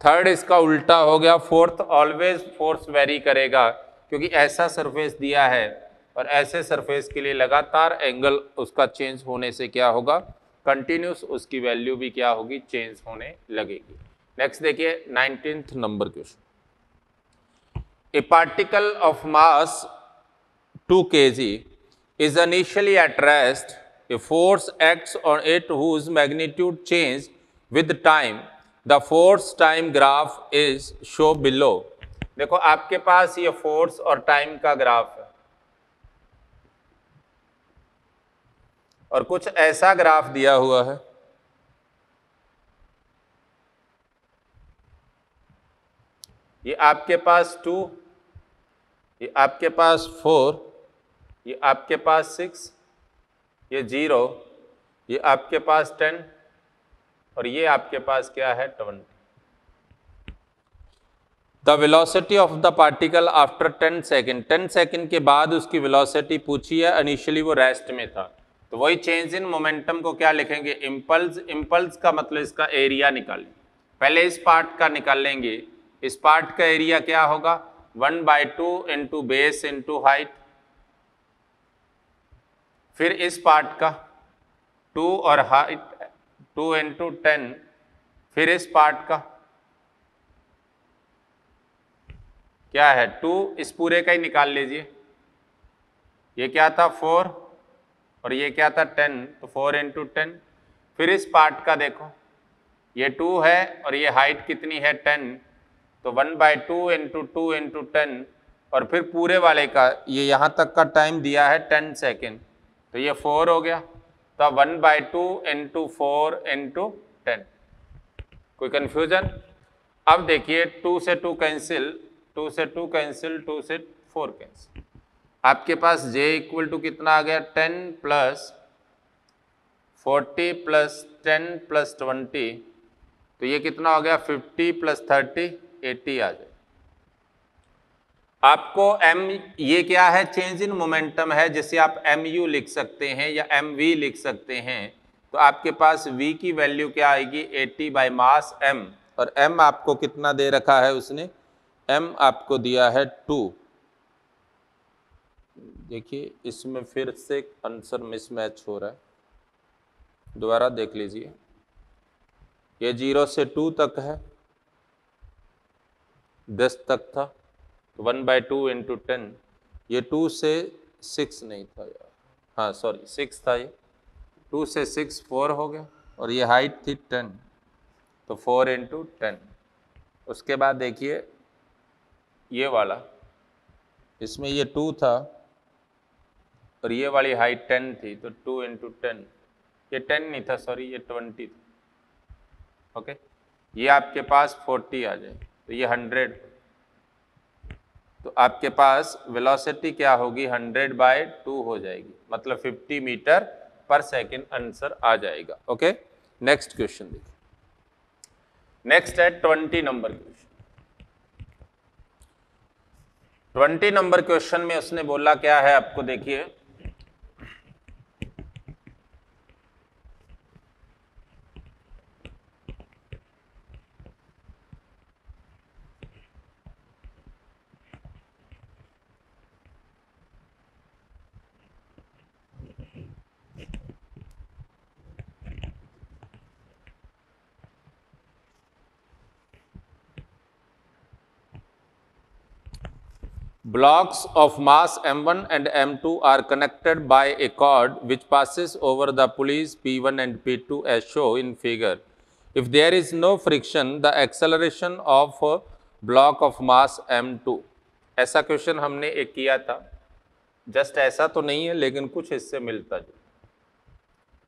थर्ड इसका उल्टा हो गया। फोर्थ ऑलवेज फोर्स वेरी करेगा, क्योंकि ऐसा सरफेस दिया है और ऐसे सरफेस के लिए लगातार एंगल उसका चेंज होने से क्या होगा? कंटिन्यूस उसकी वैल्यू भी क्या होगी? चेंज होने लगेगी। नेक्स्ट देखिए 19th number question. A particle of mass 2 kg is initially at rest. A force acts on it whose magnitude change with time. The force time graph is shown below. देखो आपके पास ये force और time का graph है, और कुछ ऐसा graph दिया हुआ है। ये आपके पास 2, ये आपके पास 4, ये आपके पास 6, ये 0, ये आपके पास 10 और ये आपके पास क्या है? 20। The velocity of the particle after 10 second. 10 second के बाद उसकी वेलोसिटी पूछी है, इनिशियली वो रेस्ट में था, तो वही चेंज इन मोमेंटम को क्या लिखेंगे, इम्पल्स। इम्पल्स का मतलब इसका एरिया निकालें, पहले इस पार्ट का निकाल लेंगे। इस पार्ट का एरिया क्या होगा, 1/2 इंटू बेस इंटू हाइट। फिर इस पार्ट का 2 और हाइट 2 इंटू 10। फिर इस पार्ट का क्या है 2, इस पूरे का ही निकाल लीजिए। ये क्या था 4 और ये क्या था 10, तो 4 इंटू 10। फिर इस पार्ट का देखो, ये 2 है और ये हाइट कितनी है 10, तो 1/2 इंटू 2 इंटू 10। और फिर पूरे वाले का ये यहाँ तक का टाइम दिया है 10 सेकेंड, तो ये 4 हो गया। तो 1/2 इंटू 4 इंटू 10। कोई कंफ्यूजन? अब देखिए 2 से 2 कैंसिल, 2 से 2 कैंसिल, 2 से 4 कैंसिल। आपके पास j इक्वल टू कितना आ गया, 10 प्लस 40 प्लस 10 प्लस 20, तो ये कितना हो गया 50 प्लस 30 80 आ जाए। आपको m, ये क्या है, चेंज इन मोमेंटम है, जिसे आप mu लिख सकते हैं या mv लिख सकते हैं। तो आपके पास v की वैल्यू क्या आएगी, 80 बाई मास m, और m आपको कितना दे रखा है उसने, m आपको दिया है 2। देखिए इसमें फिर से आंसर मिसमैच हो रहा है, दोबारा देख लीजिए। ये 0 से 2 तक है, 10 तक था, तो 1/2 इंटू 10। ये 2 से 6 नहीं था यार, हाँ सॉरी 6 था, ये 2 से 6 4 हो गया, और ये हाइट थी 10, तो 4 इंटू 10। उसके बाद देखिए ये वाला, इसमें ये 2 था और ये वाली हाइट 10 थी, तो 2 इंटू 10। ये 10 नहीं था सॉरी, ये 20 था। ओके, ये आपके पास 40 आ जाए, तो ये 100। तो आपके पास वेलोसिटी क्या होगी, 100/2 हो जाएगी, मतलब 50 मीटर पर सेकेंड आंसर आ जाएगा। ओके, नेक्स्ट क्वेश्चन देखिए। नेक्स्ट है 20 नंबर क्वेश्चन। 20 नंबर क्वेश्चन में उसने बोला क्या है, आपको देखिए, blocks of mass m1 and m2 are connected by a cord which passes over the pulleys p1 and p2 as shown in figure. If there is no friction, the acceleration of a block of mass m2। ऐसा question हमने एक किया था, just ऐसा तो नहीं है लेकिन कुछ इससे मिलता जो।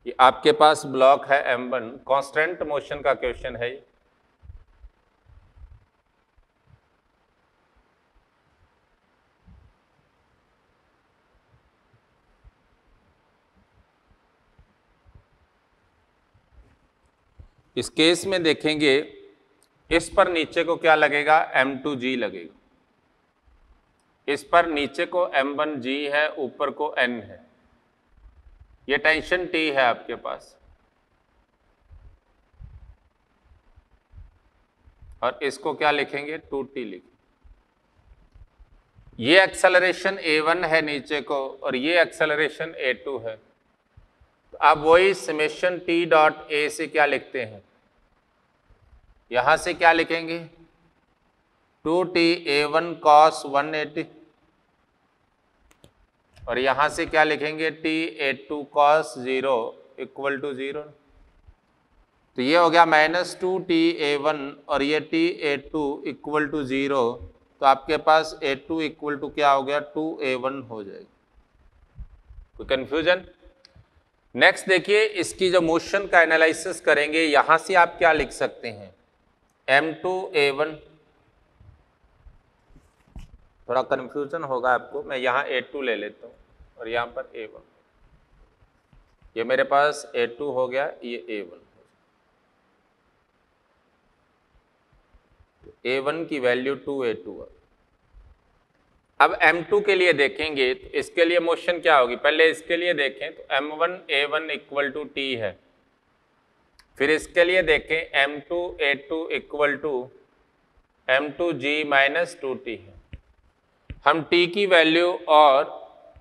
ये आपके पास ब्लॉक है m1, कांस्टेंट मोशन का क्वेश्चन है। इस केस में देखेंगे, इस पर नीचे को क्या लगेगा, m2g लगेगा। इस पर नीचे को m1g है, ऊपर को n है। ये टेंशन T है आपके पास, और इसको क्या लिखेंगे, 2T लिखेंगे। ये एक्सेलरेशन a1 है नीचे को, और ये एक्सेलरेशन a2 है। तो आप वही समेशन T डॉट A से क्या लिखते हैं, यहां से क्या लिखेंगे, 2T a1 cos 180, और यहां से क्या लिखेंगे, T a2 cos 0 equal to 0। तो ये हो गया -2T a1 और ये T a2 इक्वल टू 0। तो आपके पास a2 इक्वल टू क्या हो गया, 2a1 हो जाएगा। कोई कंफ्यूजन? नेक्स्ट देखिए, इसकी जो मोशन का एनालिसिस करेंगे, यहां से आप क्या लिख सकते हैं, m2 a1। थोड़ा कंफ्यूजन होगा आपको, मैं यहाँ a2 ले लेता हूँ और यहाँ पर a1। ये मेरे पास a2 हो गया, ये a1। a1 की वैल्यू 2a2 है। अब m2 के लिए देखेंगे तो इसके लिए मोशन क्या होगी, पहले इसके लिए देखें तो m1a1 इक्वल टू टी है, फिर इसके लिए देखें m2a2 equal to m2g minus 2t है। हम t की वैल्यू और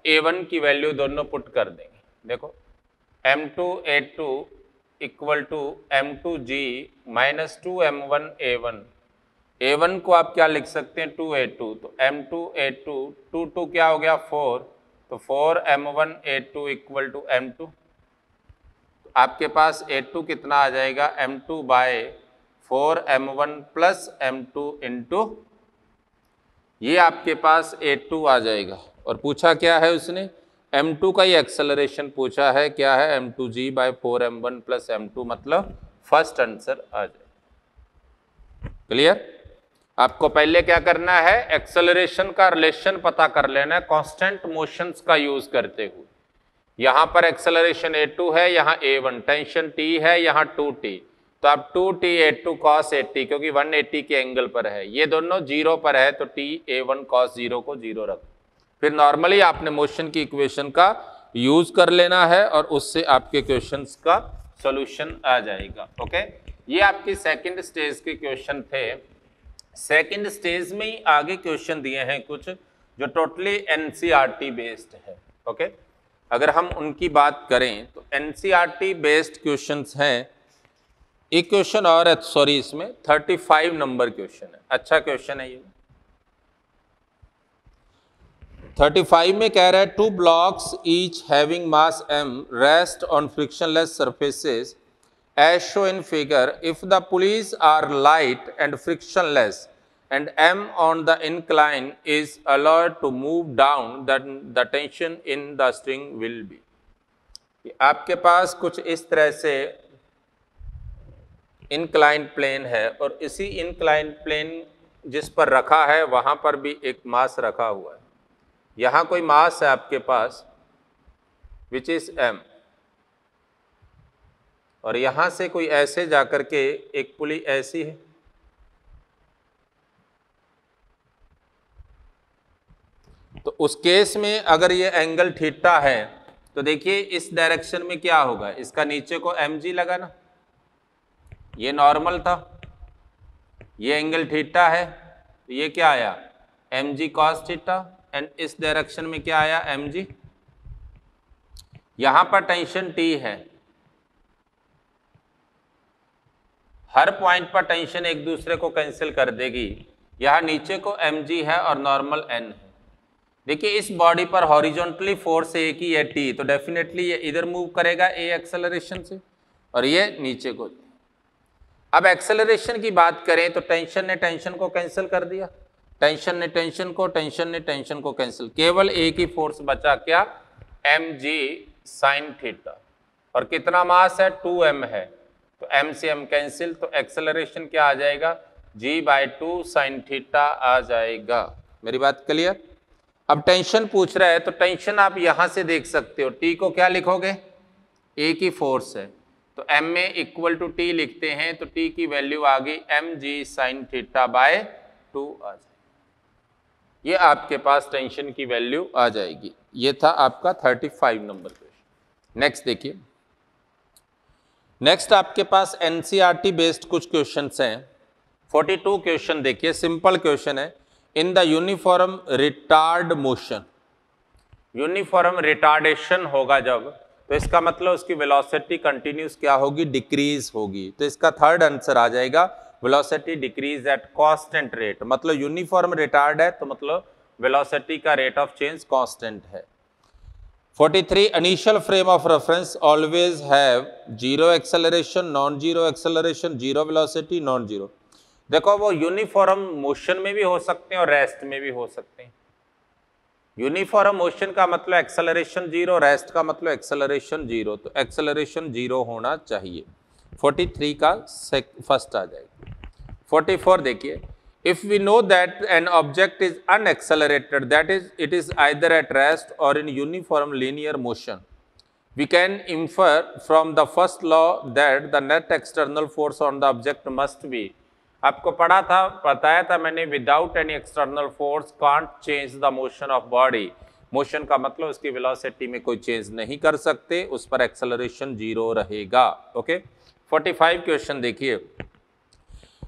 a1 की वैल्यू दोनों पुट कर देंगे। देखो m2a2 equal to m2g minus 2m1a1, a1 को आप क्या लिख सकते हैं 2a2, तो m2a2 2 क्या हो गया 4, तो 4m1a2 इक्वल टू m2, आपके पास a2 कितना आ जाएगा m2 bye 4m1 plus m2 into, ये आपके पास a2 आ जाएगा। और पूछा क्या है उसने, m2 का ही एक्सेलरेशन पूछा है, क्या है m2g bye 4m1 plus m2, मतलब फर्स्ट आंसर आ जाएगा। क्लियर। आपको पहले क्या करना है, एक्सेलरेशन का रिलेशन पता कर लेना है कांस्टेंट मोशंस का यूज करते हुए। यहां पर एक्सेलरेशन a2 है, यहाँ a1, टेंशन t है, यहाँ 2t, तो आप 2t a2 cos 80 क्योंकि 180 के एंगल पर है, ये दोनों 0 पर है तो t a1 cos 0 को 0 रख, फिर नॉर्मली आपने मोशन की इक्वेशन का यूज कर लेना है और उससे आपके क्वेश्चंस का सॉल्यूशन आ जाएगा। ओके, ये आपकी सेकंड स्टेज के क्वेश्चन थे। सेकंड स्टेज में ही आगे क्वेश्चन दिए हैं कुछ जो टोटली एनसीईआरटी बेस्ड है। ओके, अगर हम उनकी बात करें तो एनसीईआरटी बेस्ड क्वेश्चंस हैं। एक क्वेश्चन और है, सॉरी इसमें 35 नंबर क्वेश्चन है, अच्छा क्वेश्चन है ये। 35 में कह रहा है two blocks each having mass m rest on frictionless surfaces as shown in figure if the pulleys are light and frictionless and m on the incline is allowed to move down, then the tension in the string will be। आपके पास कुछ इस तरह से incline plane है और इसी incline plane जिस पर रखा है वहां पर भी एक मास रखा हुआ है। यहाँ कोई मास है आपके पास विच इज m, और यहां से कोई ऐसे जाकर के एक पुली ऐसी है, तो उस केस में अगर ये एंगल थीटा है तो देखिए इस डायरेक्शन में क्या होगा, इसका नीचे को mg लगा ना, ये नॉर्मल था, ये एंगल थीटा है, तो ये क्या आया mg cos थीटा, एंड इस डायरेक्शन में क्या आया mg। यहां पर टेंशन T है, हर पॉइंट पर टेंशन एक दूसरे को कैंसिल कर देगी। यहां नीचे को mg है और नॉर्मल n है। देखिए इस बॉडी पर हॉरिजॉन्टली फोर्स एक ही है T, तो डेफिनेटली ये इधर मूव करेगा a एक्सेलरेशन से और ये नीचे को। अब एक्सेलरेशन की बात करें तो टेंशन ने टेंशन को कैंसिल कर दिया, टेंशन ने टेंशन को, टेंशन ने टेंशन को कैंसिल, केवल एक ही फोर्स बचा, क्या mg sin थीटा, और कितना मास है 2m है, तो m से m कैंसिल, तो एक्सेलरेशन क्या आ जाएगा g/2 sin थीटा आ जाएगा। मेरी बात क्लियर। अब टेंशन पूछ रहा है तो टेंशन आप यहां से देख सकते हो, t को क्या लिखोगे, एक ही फोर्स है तो m में इक्वल टू t लिखते हैं, तो t की वैल्यू आ गई mg sin थीटा बाय 2 आ जाएगी। ये आपके पास टेंशन की वैल्यू आ जाएगी। ये था आपका 35 नंबर क्वेश्चन। नेक्स्ट देखिए, नेक्स्ट आपके पास एनसीईआरटी बेस्ड कुछ क्वेश्चंस हैं। 42 क्वेश्चन देखिए, सिंपल क्वेश्चन है। In the uniform retard motion, uniform retardation होगा जब, तो इसका मतलब उसकी वेलोसिटी कंटिन्यूस क्या होगी, डिक्रीज होगी। तो इसका थर्ड आंसर आ जाएगा velocity decrease at constant rate, मतलब यूनिफॉर्म रिटार्ड है तो मतलब वेलोसिटी का रेट ऑफ चेंज कांस्टेंट है। 43 initial frame of reference always have zero acceleration, non zero acceleration, zero velocity, non zero. देखो वो यूनिफॉर्म मोशन में भी हो सकते हैं और रेस्ट में भी हो सकते हैं। यूनिफॉर्म मोशन का मतलब एक्सेलरेशन जीरो, रेस्ट का मतलब एक्सेलरेशन जीरो, तो एक्सेलरेशन जीरो होना चाहिए। 43 का फर्स्ट आ जाएगा। 44 देखिए, if we know that an object is unaccelerated, that is it is either at rest or in uniform linear motion, we can infer from the first law that the net external force on the object must be। आपको पढ़ा था, बताया था मैंने, without any external force can't change the motion of body. Motion का मतलब उसकी velocity में कोई चेंज नहीं कर सकते, उस पर एक्सेलरेशन 0 रहेगा। ओके 45 क्वेश्चन देखिए।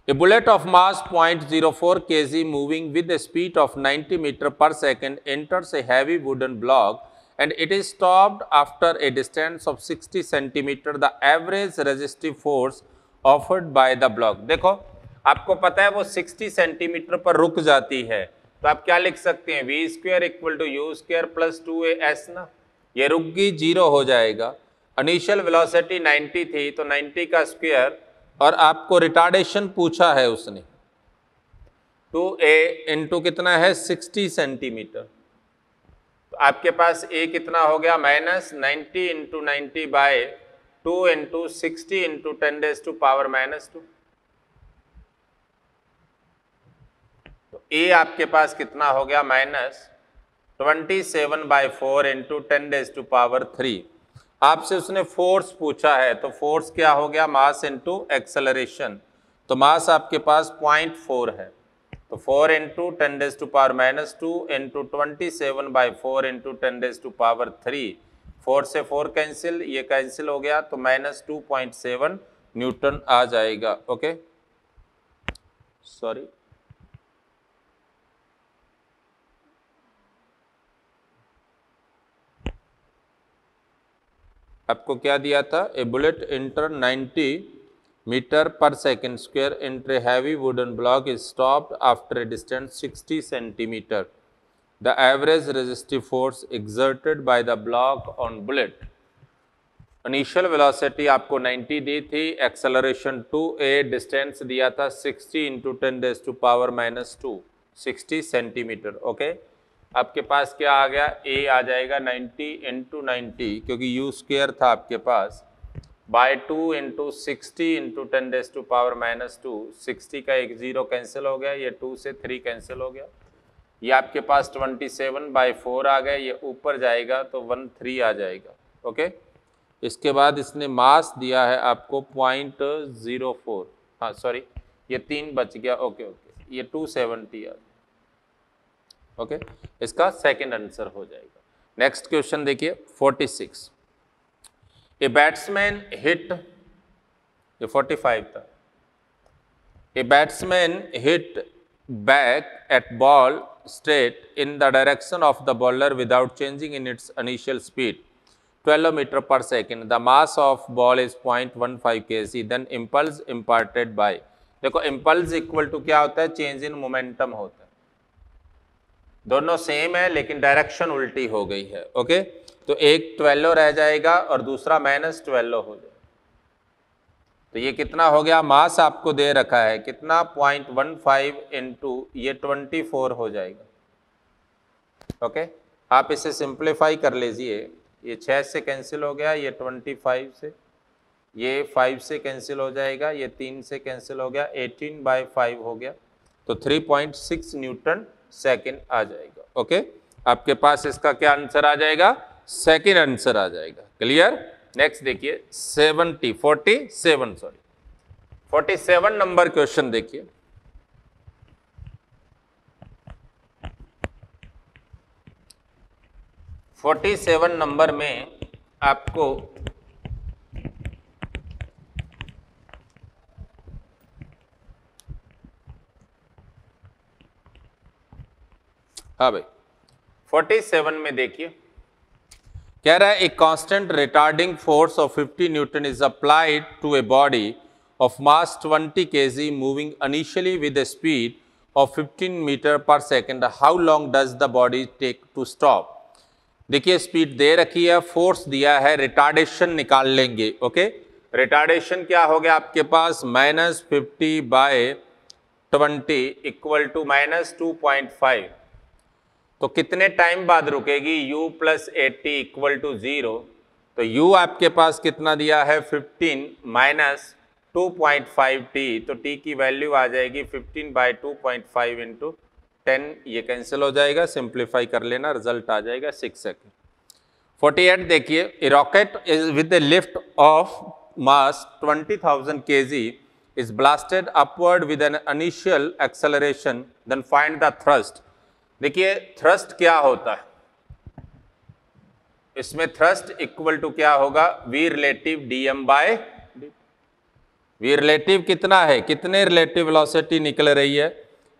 A bullet of mass 0.04 kg moving with a speed of 90 meter per second enters a heavy wooden block and it is stopped after a distance of 60 centimeter. The average resistive force offered by the block. देखो आपको पता है वो 60 centimetre पर रुक जाती है, तो आप क्या लिख सकते हैं, v square equal to U square plus 2as ना, ये रुक गई 0 हो जाएगा। इनिशियल वेलोसिटी 90 थी तो 90 का स्क्वायर, और आपको रिटार्डेशन पूछा है उसने 2a इंटू कितना है 60 सेंटीमीटर, तो आपके पास a कितना हो गया minus 90 into 90 by 2 into 60 into 10⁻⁻²। तो a आपके पास कितना हो गया माइनस 27/4 इंटू 10⁻³ आपसे उसने फोर्स पूछा है, तो फोर्स क्या हो गया मास इंटू एक्सेलरेशन, तो मास आपके पास 0.4 है, तो 4 इंटू 10⁻² इंटू 27/4 इंटू 10⁻³ 4 से 4 कैंसिल, ये कैंसिल हो गया, तो -2.7 न्यूटन आ जाएगा। ओके सॉरी, आपको क्या दिया था, ए bullet inter 90 metre per second square inter heavy wooden block is stopped after a distance 60 centimetre. The average resistive force exerted by the block on bullet. Initial velocity आपको 90 दी थी, acceleration 2a, distance दिया था 60 into 10⁻⁻², 60 centimetre. Okay आपके पास क्या आ गया, a आ जाएगा 90 इंटू 90, क्योंकि u स्क्वायर था आपके पास, बाय 2 इंटू 60 इंटू 10⁻⁻², 60 का एक 0 कैंसिल हो गया, ये 2 से 3 कैंसिल हो गया, ये आपके पास 27/4 आ गया, ये ऊपर जाएगा तो 13 आ जाएगा। ओके इसके बाद इसने मास दिया है आपको 0.04, हाँ सॉरी ये 3 बच गया। ओके ओके ये 270 आ गया। ओके इसका सेकंड आंसर हो जाएगा। नेक्स्ट क्वेश्चन देखिए 46। ए बैट्समैन हिट, ये 45 था, a batsman hit back at ball straight in the direction of the bowler without changing in its initial speed 12 meter per second. The mass of ball is 0.15 kg. Then impulse imparted by, देखो impulse equal to क्या होता है, change in momentum होता है, दोनों same है लेकिन direction उल्टी हो गई है। ओके तो एक 12 रह जाएगा और दूसरा -12 हो जाएगा, तो ये कितना हो गया, मास आपको दे रखा है कितना 0.15 इंटू ये 24 हो जाएगा। ओके आप इसे सिंप्लीफाई कर लीजिए, ये 6 से कैंसिल हो गया, ये 25 से, ये 5 से कैंसिल हो जाएगा, ये 3 से कैंसिल हो गया, 18/5 हो गया, तो 3.6 न्यूटन सेकेंड आ जाएगा। ओके आपके पास इसका क्या आंसर आ जाएगा, सेकेंड आंसर आ जाएगा। क्लियर। नेक्स्ट देखिए 47 नंबर क्वेश्चन देखिए। (47) नंबर में आपको हाँ भाई 47 में देखिए कह रहा है, a constant retarding force of 50 newton is applied to a body of mass 20 kg moving initially with a speed of 15 metre per second. How long does the body take to stop. देखिए speed दे रखी है, force दिया है, retardation निकाल लेंगे। Okay retardation क्या हो गया आपके पास, -50/20 इक्वल टू -2.5, तो कितने टाइम बाद रुकेगी, u + 80 इक्वल टू 0, तो u आपके पास कितना दिया है 15 - 2.5t, तो t की वैल्यू आ जाएगी 15/2.5 इंटू 10, ये कैंसिल हो जाएगा, सिंप्लीफाई कर लेना, रिजल्ट आ जाएगा 6 सेकेंड। 48 देखिए, a rocket is with a lift off mass 20,000 kg is blasted upward with an initial acceleration, then find the thrust. देखिए thrust क्या होता है, इसमें thrust इक्वल टू क्या होगा, v relative dm by dt। v relative कितना है, कितने रिलेटिव वेलोसिटी निकल रही है,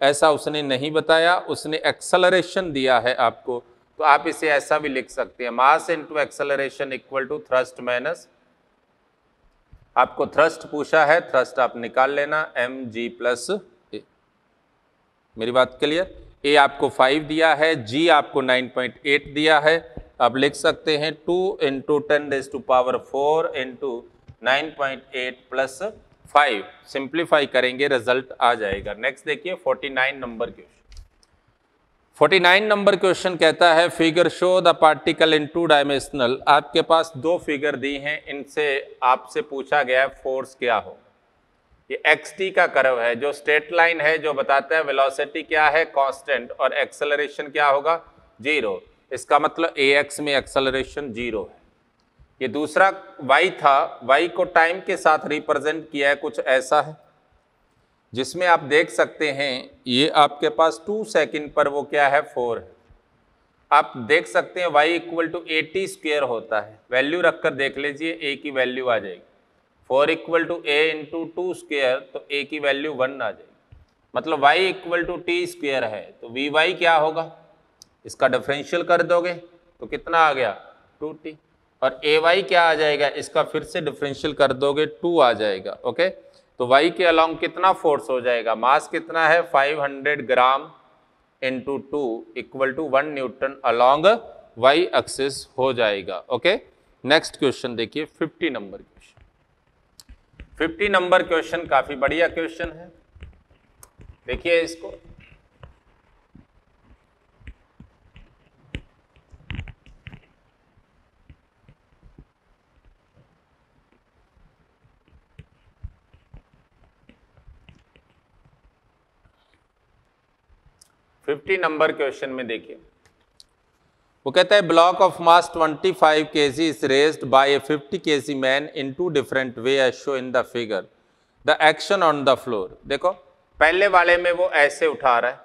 ऐसा उसने नहीं बताया, उसने एक्सेलरेशन दिया है आपको, तो आप इसे ऐसा भी लिख सकते हैं, mass into acceleration equal to thrust minus, आपको थ्रस्ट पूछा है, थ्रस्ट आप निकाल लेना mg प्लस ए। मेरी बात क्लियर, ए आपको 5 दिया है, g आपको 9.8 दिया है, आप लिख सकते हैं 2 इंटू 10⁴ इंटू 9.8 प्लस 5, सिंप्लीफाई करेंगे रिजल्ट आ जाएगा। नेक्स्ट देखिए 49 नंबर क्वेश्चन। 49 नंबर क्वेश्चन कहता है figure show the particle in 2 dimensional. आपके पास दो फिगर दी हैं, इनसे आपसे पूछा गया है फोर्स क्या हो। ये xt का कर्व है, जो स्ट्रेट लाइन है, जो बताता है वेलोसिटी क्या है कांस्टेंट और एक्सेलरेशन क्या होगा 0। इसका मतलब ax में एक्सेलरेशन 0 है। ये दूसरा y था, y को टाइम के साथ रिप्रेजेंट किया है, कुछ ऐसा है जिसमें आप देख सकते हैं ये आपके पास 2 सेकंड पर वो क्या है 4 है। आप देख सकते हैं y इक्वल टू 80 स्क्वायर होता है, वैल्यू रखकर देख लीजिए a की वैल्यू आ जाएगी, 4 equal to a into 2 square, तो a की वैल्यू 1 आ जाएगी, मतलब y equal to t square है, तो vy क्या होगा, इसका डिफरेंशियल कर दोगे तो कितना आ गया 2t, और ay क्या आ जाएगा, इसका फिर से डिफरेंशियल कर दोगे 2 आ जाएगा। ओके, तो y के अलोंग कितना फोर्स हो जाएगा, मास कितना है 500 gram into 2 equal to 1 newton along y axis हो जाएगा। ओके, नेक्स्ट क्वेश्चन देखिए 50 नंबर क्वेश्चन। 50 नंबर क्वेश्चन काफी बढ़िया क्वेश्चन है, देखिए इसको। फिफ्टी नंबर क्वेश्चन में देखिए, वो कहता है block of mass 25 kg is raised by a 50 kg man in 2 different way as shown in the figure, the action on the floor. देखो पहले वाले में वो ऐसे उठा रहा है,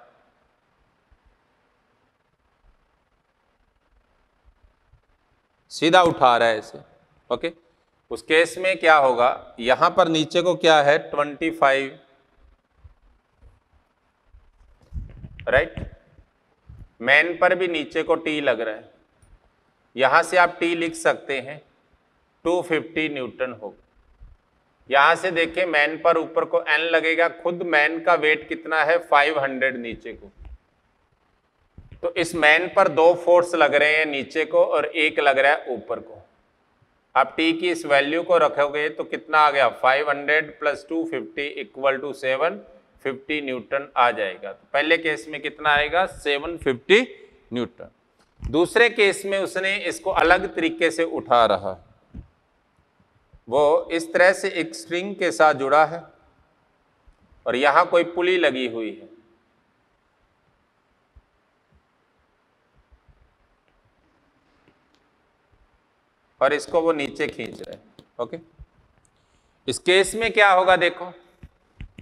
सीधा उठा रहा है ऐसे। ओके, उस केस में क्या होगा, यहां पर नीचे को क्या है 25, राइट, मैन पर भी नीचे को टी लग रहा है, यहां से आप टी लिख सकते हैं 250 न्यूटन होगा। यहां से देखिए मैन पर ऊपर को एन लगेगा, खुद मैन का वेट कितना है 500 नीचे को, तो इस मैन पर 2 फोर्स लग रहे हैं नीचे को और एक लग रहा है ऊपर को। आप टी की इस वैल्यू को रखोगे तो कितना आ गया 500 प्लस 250 इक्वल टू 750 न्यूटन आ जाएगा। तो पहले केस में कितना आएगा 750 न्यूटन। दूसरे केस में उसने इसको अलग तरीके से उठा रहा, वो इस तरह से एक स्ट्रिंग के साथ जुड़ा है और यहां कोई पुली लगी हुई है, और इसको वो नीचे खींच रहे हैं। ओके, इस केस में क्या होगा, देखो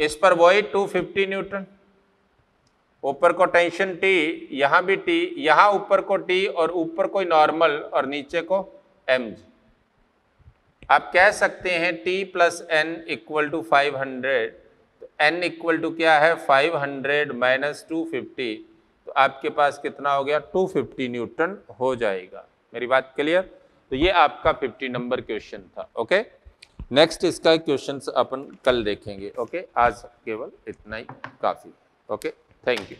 इस पर वही 250 न्यूटन, ऊपर को टेंशन T, यहां भी T, यहां ऊपर को T और ऊपर कोई नॉर्मल और नीचे को mg। आप कह सकते हैं T plus n equal to 500, तो n इक्वल टू क्या है 500 माइनस 250, तो आपके पास कितना हो गया 250 न्यूटन हो जाएगा। मेरी बात क्लियर? तो ये आपका 50 नंबर क्वेश्चन था। ओके, नेक्स्ट इसका क्वेश्चन अपन कल देखेंगे। ओके, आज केवल इतना ही काफी। Okay, thank you.